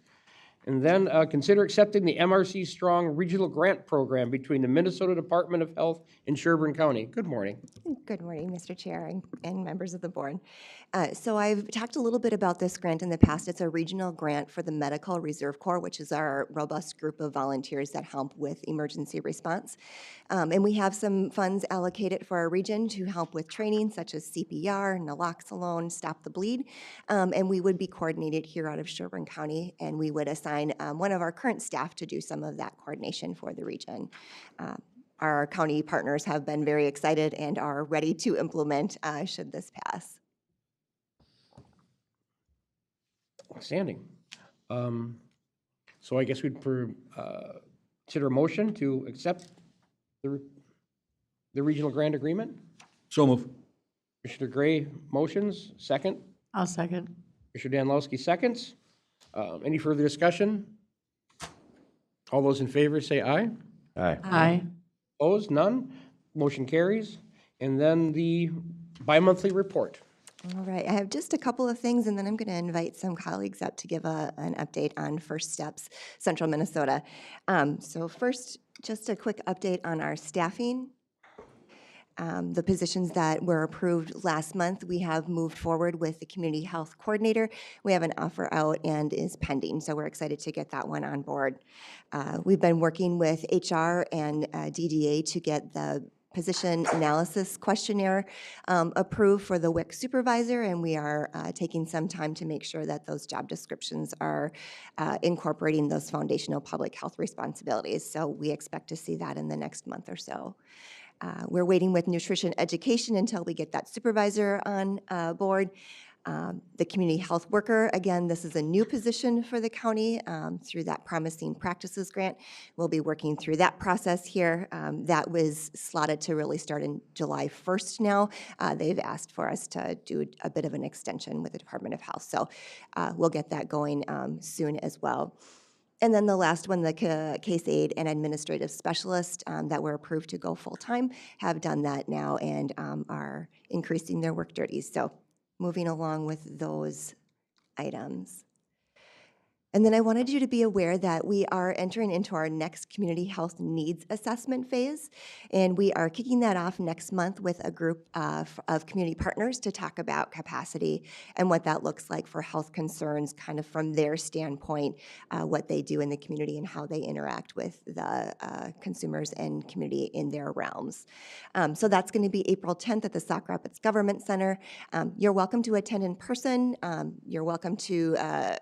And then consider accepting the MRC Strong Regional Grant Program between the Minnesota Department of Health and Sherburne County. Good morning. Good morning, Mr. Chair and members of the board. So I've talked a little bit about this grant in the past. It's a regional grant for the Medical Reserve Corps, which is our robust group of volunteers that help with emergency response. And we have some funds allocated for our region to help with training such as CPR, naloxone, stop the bleed. And we would be coordinated here out of Sherburne County, and we would assign one of our current staff to do some of that coordination for the region. Our county partners have been very excited and are ready to implement should this pass. Outstanding. So I guess we'd consider a motion to accept the regional grant agreement. So move. Commissioner Gray motions, second. I'll second. Commissioner Danilowski seconds. Any further discussion? All those in favor say aye. Aye. Aye. Opposed? None. Motion carries. And then the bi-monthly report. All right, I have just a couple of things, and then I'm going to invite some colleagues up to give an update on First Steps Central Minnesota. So first, just a quick update on our staffing. The positions that were approved last month, we have moved forward with the community health coordinator. We have an offer out and is pending, so we're excited to get that one on board. We've been working with HR and DDA to get the position analysis questionnaire approved for the WIC supervisor, and we are taking some time to make sure that those job descriptions are incorporating those foundational public health responsibilities. So we expect to see that in the next month or so. We're waiting with nutrition education until we get that supervisor on board. The community health worker, again, this is a new position for the county through that Promising Practices Grant. We'll be working through that process here. That was slotted to really start in July 1st now. They've asked for us to do a bit of an extension with the Department of Health. So we'll get that going soon as well. And then the last one, the case aide and administrative specialist that were approved to go full-time have done that now and are increasing their work duties. So moving along with those items. And then I wanted you to be aware that we are entering into our next community health needs assessment phase, and we are kicking that off next month with a group of community partners to talk about capacity and what that looks like for health concerns, kind of from their standpoint, what they do in the community and how they interact with the consumers and community in their realms. So that's going to be April 10th at the Sauk Rapids Government Center. You're welcome to attend in person. You're welcome to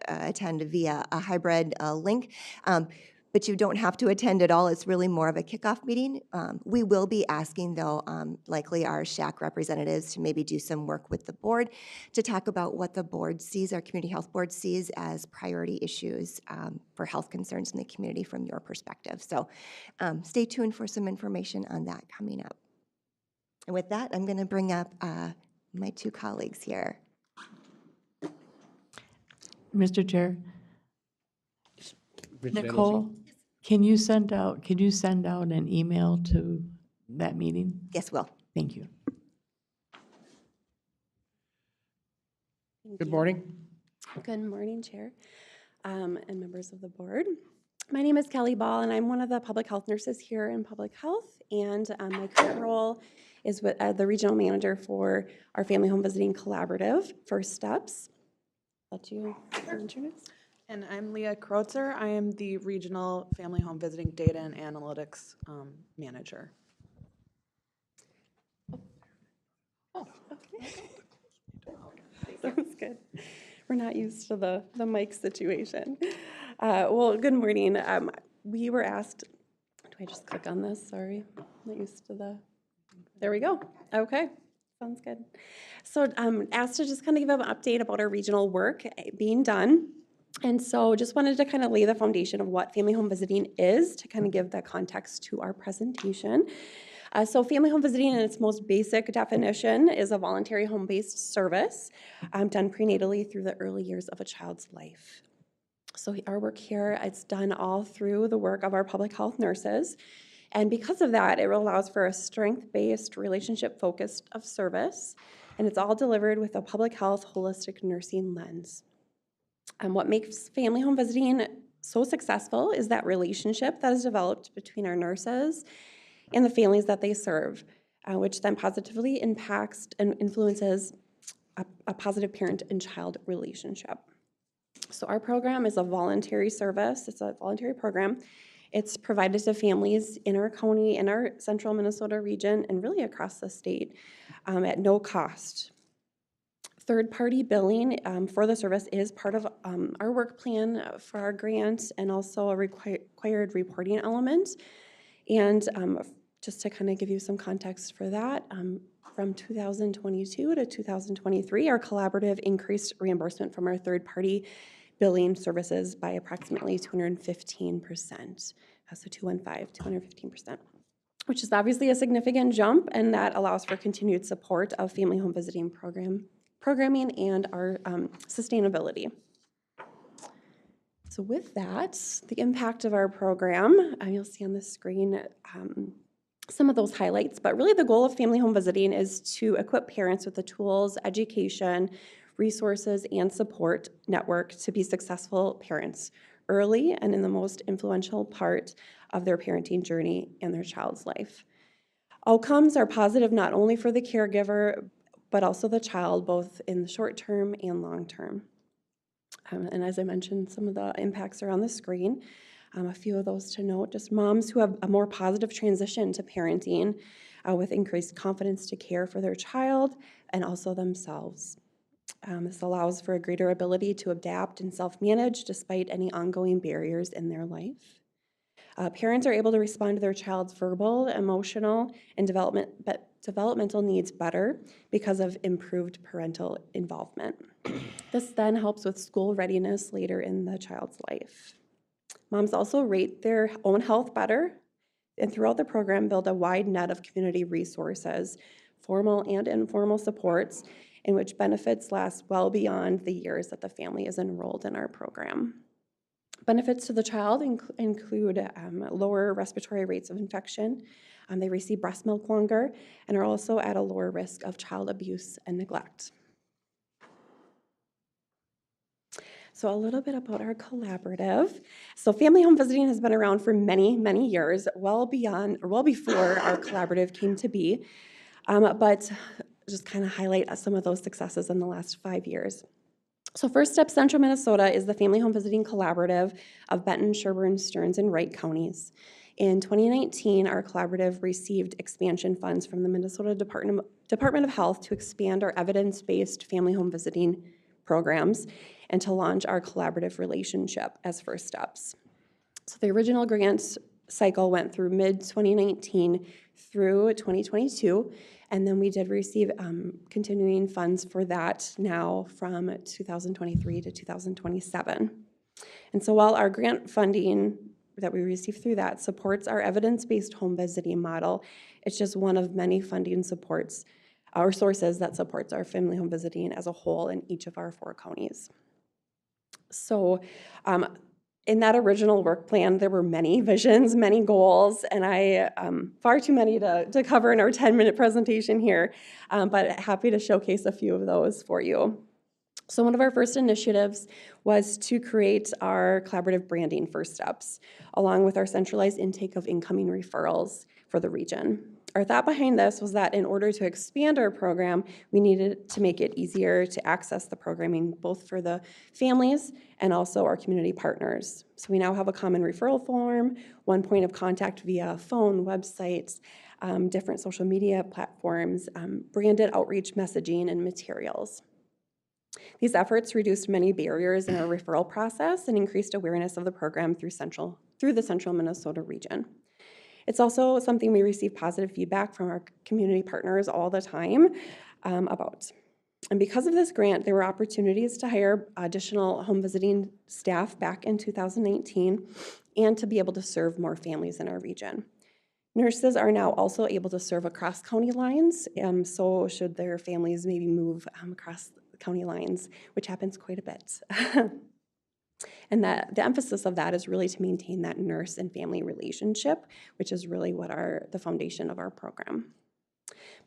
attend via a hybrid link, but you don't have to attend at all. It's really more of a kickoff meeting. We will be asking, though, likely our SHAC representatives to maybe do some work with the board to talk about what the board sees, our community health board sees as priority issues for health concerns in the community from your perspective. So stay tuned for some information on that coming up. And with that, I'm going to bring up my two colleagues here. Mr. Chair, Nicole, can you send out an email to that meeting? Yes, Will. Thank you. Good morning. Good morning, Chair, and members of the board. My name is Kelly Ball, and I'm one of the public health nurses here in public health, and my current role is with the regional manager for our Family Home Visiting Collaborative, First Steps. Let you introduce. And I'm Leah Kreutzer. I am the Regional Family Home Visiting Data and Analytics Manager. Oh, okay. Sounds good. We're not used to the mic situation. Well, good morning. We were asked, do I just click on this? Sorry, I'm not used to the, there we go. Okay, sounds good. So asked to just kind of give an update about our regional work being done. And so just wanted to kind of lay the foundation of what family home visiting is to kind of give the context to our presentation. So family home visiting in its most basic definition is a voluntary home-based service done prenatally through the early years of a child's life. So our work here, it's done all through the work of our public health nurses. And because of that, it allows for a strength-based, relationship-focused of service. And it's all delivered with a public health holistic nursing lens. And what makes family home visiting so successful is that relationship that is developed between our nurses and the families that they serve, which then positively impacts and influences a positive parent and child relationship. So our program is a voluntary service. It's a voluntary program. It's provided to families in our county, in our central Minnesota region, and really across the state at no cost. Third-party billing for the service is part of our work plan for our grant and also a required reporting element. And just to kind of give you some context for that, from 2022 to 2023, our collaborative increased reimbursement from our third-party billing services by approximately 215%. So 215%, which is obviously a significant jump, and that allows for continued support of family home visiting programming and our sustainability. So with that, the impact of our program, you'll see on the screen some of those highlights, but really the goal of family home visiting is to equip parents with the tools, education, resources, and support network to be successful parents early and in the most influential part of their parenting journey and their child's life. Outcomes are positive not only for the caregiver, but also the child, both in the short term and long term. And as I mentioned, some of the impacts are on the screen. A few of those to note, just moms who have a more positive transition to parenting with increased confidence to care for their child and also themselves. This allows for a greater ability to adapt and self-manage despite any ongoing barriers in their life. Parents are able to respond to their child's verbal, emotional, and developmental needs better because of improved parental involvement. This then helps with school readiness later in the child's life. Moms also rate their own health better, and throughout the program build a wide net of community resources, formal and informal supports, in which benefits last well beyond the years that the family is enrolled in our program. Benefits to the child include lower respiratory rates of infection. They receive breast milk longer and are also at a lower risk of child abuse and neglect. So a little bit about our collaborative. So family home visiting has been around for many, many years, well before our collaborative came to be. But just kind of highlight some of those successes in the last 5 years. So First Step Central Minnesota is the Family Home Visiting Collaborative of Benton, Sherburne, Stearns, and Wright counties. In 2019, our collaborative received expansion funds from the Minnesota Department of Health to expand our evidence-based family home visiting programs and to launch our collaborative relationship as first steps. So the original grant cycle went through mid-2019 through 2022, and then we did receive continuing funds for that now from 2023 to 2027. And so while our grant funding that we receive through that supports our evidence-based home visiting model, it's just one of many funding supports, our sources that supports our family home visiting as a whole in each of our 4 counties. So in that original work plan, there were many visions, many goals, and far too many to cover in our 10-minute presentation here, but happy to showcase a few of those for you. So one of our first initiatives was to create our collaborative branding first steps, along with our centralized intake of incoming referrals for the region. Our thought behind this was that in order to expand our program, we needed to make it easier to access the programming, both for the families and also our community partners. So we now have a common referral form, one point of contact via phone, websites, different social media platforms, branded outreach messaging, and materials. These efforts reduced many barriers in our referral process and increased awareness of the program through the Central Minnesota region. It's also something we receive positive feedback from our community partners all the time about. And because of this grant, there were opportunities to hire additional home visiting staff back in 2019 and to be able to serve more families in our region. Nurses are now also able to serve across county lines, so should their families maybe move across county lines, which happens quite a bit. And that the emphasis of that is really to maintain that nurse and family relationship, which is really what the foundation of our program.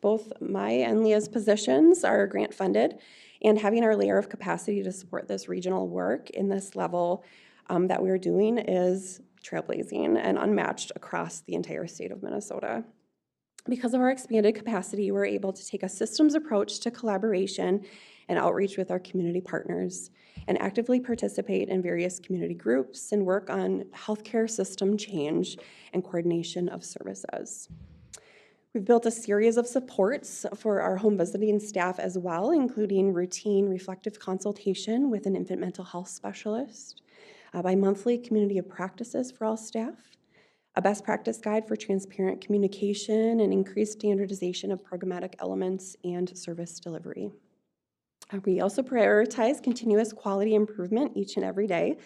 Both my and Leah's positions are grant funded, and having our layer of capacity to support this regional work in this level that we're doing is trailblazing and unmatched across the entire state of Minnesota. Because of our expanded capacity, we're able to take a systems approach to collaboration and outreach with our community partners and actively participate in various community groups and work on healthcare system change and coordination of services. We've built a series of supports for our home visiting staff as well, including routine reflective consultation with an infant mental health specialist, bi-monthly community of practices for all staff, a best practice guide for transparent communication and increased standardization of programmatic elements and service delivery. We also prioritize continuous quality improvement each and every day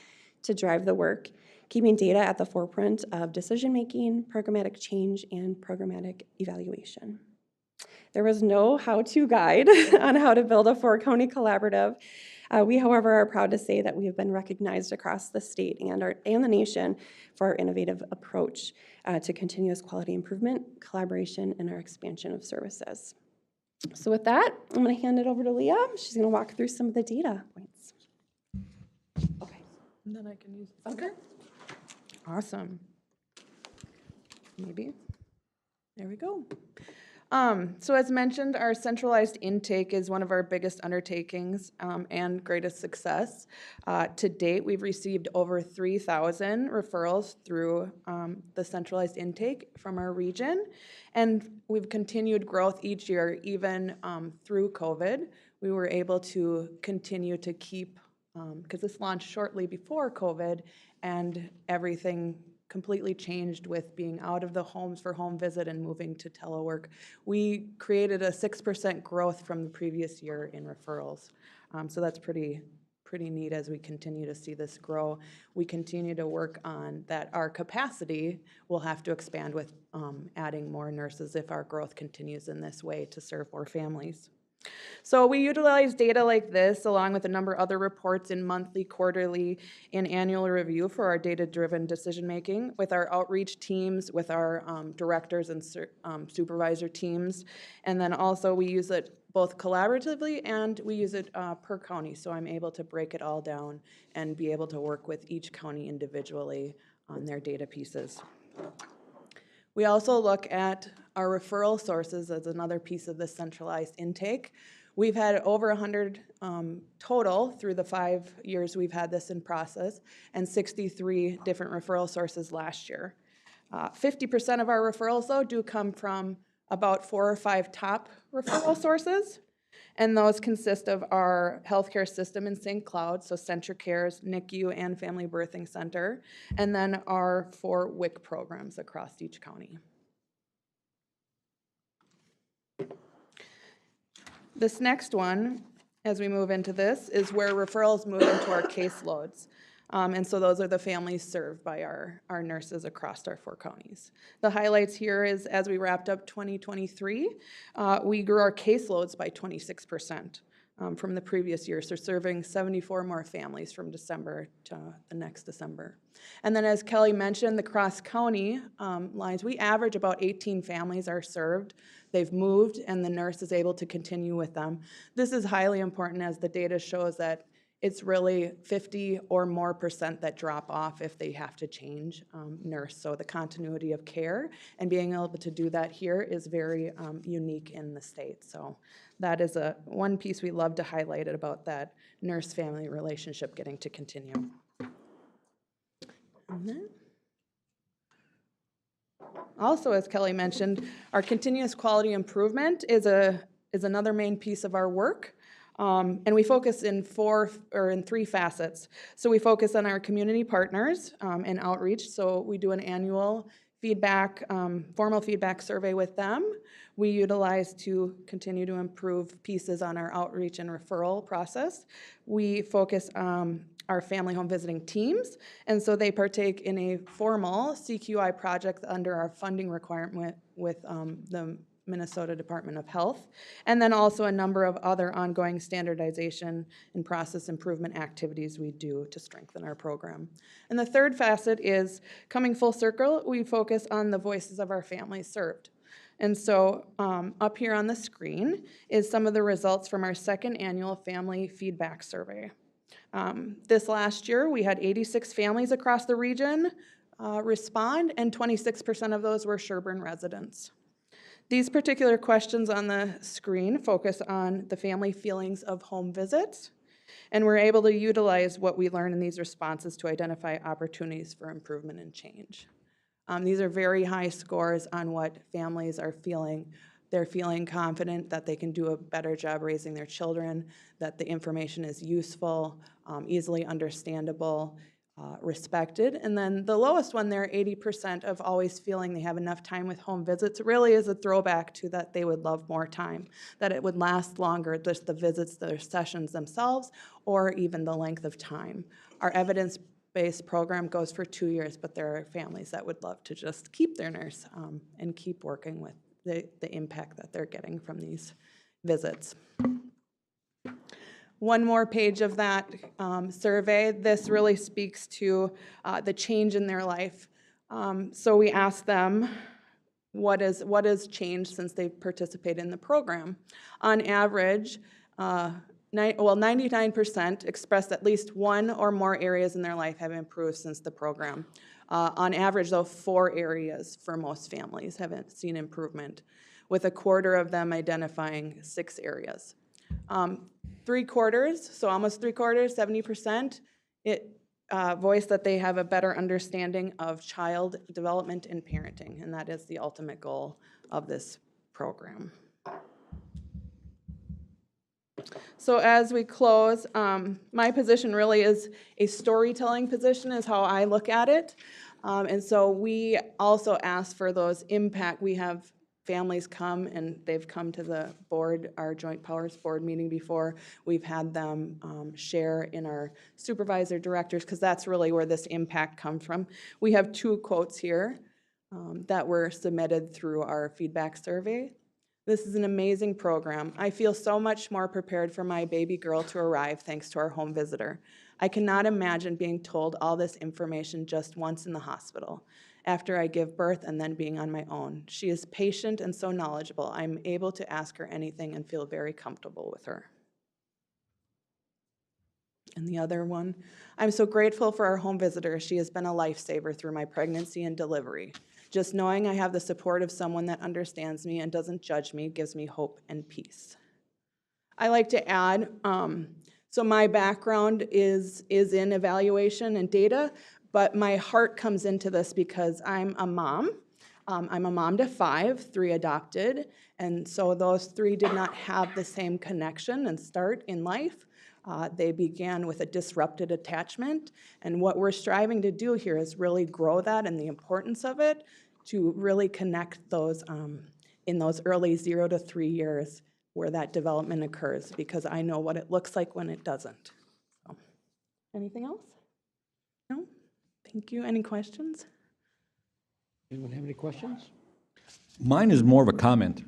to drive the work, keeping data at the forefront of decision-making, programmatic change, and programmatic evaluation. There was no how-to guide on how to build a 4-county collaborative. We, however, are proud to say that we have been recognized across the state and the nation for our innovative approach to continuous quality improvement, collaboration, and our expansion of services. So with that, I'm going to hand it over to Leah. She's going to walk through some of the data points. Okay. And then I can use the clicker. Awesome. Maybe. There we go. So as mentioned, our centralized intake is one of our biggest undertakings and greatest success. To date, we've received over 3,000 referrals through the centralized intake from our region, and we've continued growth each year, even through COVID. We were able to continue to keep, because this launched shortly before COVID, and everything completely changed with being out of the homes for home visit and moving to telework. We created a 6% growth from the previous year in referrals. So that's pretty neat as we continue to see this grow. We continue to work on that. Our capacity will have to expand with adding more nurses if our growth continues in this way to serve more families. So we utilize data like this along with a number of other reports in monthly, quarterly, and annual review for our data-driven decision-making with our outreach teams, with our directors and supervisor teams. And then also we use it both collaboratively and we use it per county. So I'm able to break it all down and be able to work with each county individually on their data pieces. We also look at our referral sources as another piece of the centralized intake. We've had over 100 total through the 5 years we've had this in process, and 63 different referral sources last year. 50% of our referrals, though, do come from about 4 or 5 top referral sources, and those consist of our healthcare system in St. Cloud, so CentraCare's, NICU, and Family Birthing Center, and then our 4 WIC programs across each county. This next one, as we move into this, is where referrals move into our caseloads. And so those are the families served by our nurses across our 4 counties. The highlights here is as we wrapped up 2023, we grew our caseloads by 26% from the previous year, so serving 74 more families from December to the next December. And then as Kelly mentioned, the cross-county lines, we average about 18 families are served. They've moved and the nurse is able to continue with them. This is highly important as the data shows that it's really 50 or more % that drop off if they have to change nurse. So the continuity of care and being able to do that here is very unique in the state. So that is one piece we love to highlight about that nurse-family relationship getting to continue. And then, also, as Kelly mentioned, our continuous quality improvement is another main piece of our work. And we focus in 3 facets. So we focus on our community partners and outreach. So we do an annual formal feedback survey with them. We utilize to continue to improve pieces on our outreach and referral process. We focus our family home visiting teams, and so they partake in a formal CQI project under our funding requirement with the Minnesota Department of Health, and then also a number of other ongoing standardization and process improvement activities we do to strengthen our program. And the third facet is coming full circle, we focus on the voices of our families served. And so up here on the screen is some of the results from our 2nd annual family feedback survey. This last year, we had 86 families across the region respond, and 26% of those were Sherburne residents. These particular questions on the screen focus on the family feelings of home visits, and we're able to utilize what we learn in these responses to identify opportunities for improvement and change. These are very high scores on what families are feeling. They're feeling confident that they can do a better job raising their children, that the information is useful, easily understandable, respected. And then the lowest one there, 80% of always feeling they have enough time with home visits, really is a throwback to that they would love more time, that it would last longer, just the visits, their sessions themselves, or even the length of time. Our evidence-based program goes for 2 years, but there are families that would love to just keep their nurse and keep working with the impact that they're getting from these visits. One more page of that survey. This really speaks to the change in their life. So we asked them, what has changed since they've participated in the program? On average, 99% expressed at least one or more areas in their life have improved since the program. On average, though, 4 areas for most families haven't seen improvement, with a quarter of them identifying 6 areas. 3/4, so almost 3/4, 70%, voice that they have a better understanding of child development and parenting, and that is the ultimate goal of this program. So as we close, my position really is a storytelling position is how I look at it. And so we also ask for those impact. We have families come, and they've come to the board, our Joint Powers Board meeting before. We've had them share in our supervisor directors, because that's really where this impact comes from. We have 2 quotes here that were submitted through our feedback survey. This is an amazing program. I feel so much more prepared for my baby girl to arrive thanks to our home visitor. I cannot imagine being told all this information just once in the hospital, after I give birth and then being on my own. She is patient and so knowledgeable. I'm able to ask her anything and feel very comfortable with her. And the other one, I'm so grateful for our home visitor. She has been a lifesaver through my pregnancy and delivery. Just knowing I have the support of someone that understands me and doesn't judge me gives me hope and peace. I like to add, so my background is in evaluation and data, but my heart comes into this because I'm a mom. I'm a mom to 5, 3 adopted, and so those 3 did not have the same connection and start in life. They began with a disrupted attachment, and what we're striving to do here is really grow that and the importance of it to really connect those in those early 0 to 3 years where that development occurs, because I know what it looks like when it doesn't. So, anything else? No? Thank you. Any questions? Anyone have any questions? Mine is more of a comment.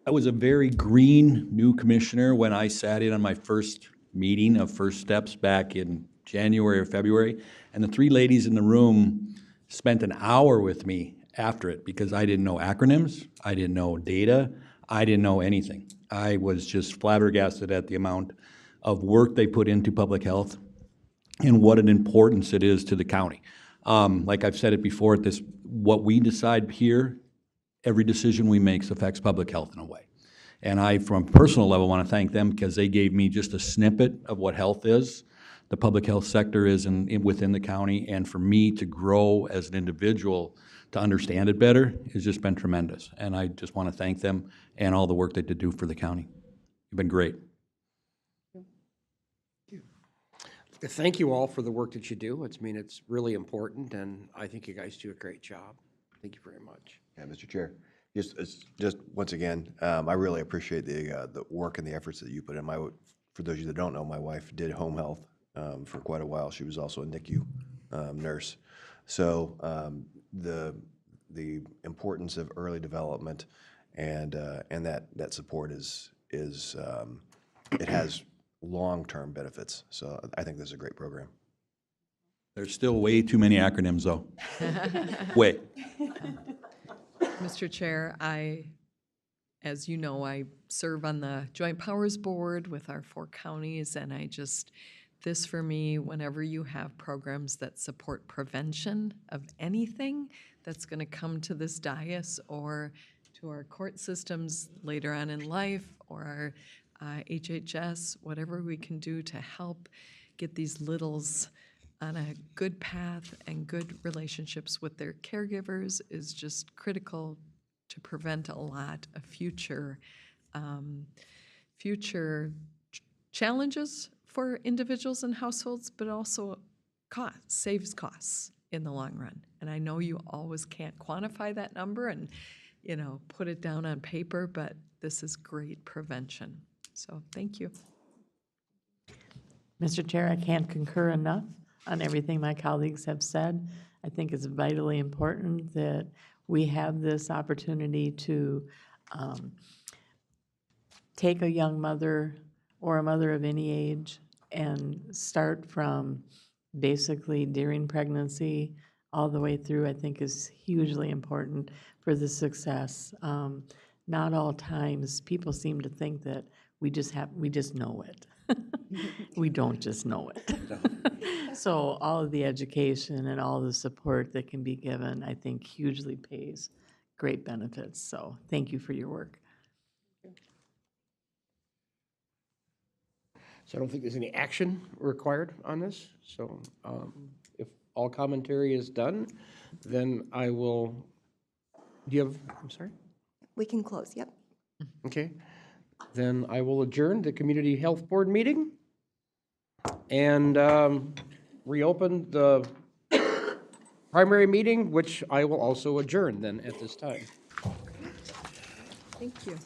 I was a very green new commissioner when I sat in on my first meeting of First Steps back in January or February, and the 3 ladies in the room spent an hour with me after it because I didn't know acronyms, I didn't know data, I didn't know anything. I was just flabbergasted at the amount of work they put into public health and what an importance it is to the county. Like I've said it before, what we decide here, every decision we make affects public health in a way. And I, from a personal level, want to thank them because they gave me just a snippet of what health is, the public health sector is within the county, and for me to grow as an individual to understand it better has just been tremendous. And I just want to thank them and all the work they did do for the county. You've been great. Thank you all for the work that you do. It's really important, and I think you guys do a great job. Thank you very much. Yeah, Mr. Chair, just once again, I really appreciate the work and the efforts that you put in. For those of you that don't know, my wife did home health for quite a while. She was also a NICU nurse. So the importance of early development and that support it has long-term benefits. So I think this is a great program. There's still way too many acronyms, though. Way. Mr. Chair, as you know, I serve on the Joint Powers Board with our 4 counties, and this for me, whenever you have programs that support prevention of anything that's going to come to this dais or to our court systems later on in life or our HHS, whatever we can do to help get these littles on a good path and good relationships with their caregivers is just critical to prevent a lot of future challenges for individuals and households, but also saves costs in the long run. And I know you always can't quantify that number and, put it down on paper, but this is great prevention. So thank you. Mr. Chair, I can't concur enough on everything my colleagues have said. I think it's vitally important that we have this opportunity to take a young mother or a mother of any age and start from basically during pregnancy all the way through, I think is hugely important for the success. Not all times people seem to think that we just know it. We don't just know it. So all of the education and all the support that can be given, I think hugely pays great benefits. So thank you for your work. So I don't think there's any action required on this. So if all commentary is done, then I will, I'm sorry? We can close, yep. Okay. Then I will adjourn the Community Health Board meeting and reopen the primary meeting, which I will also adjourn then at this time. Thank you.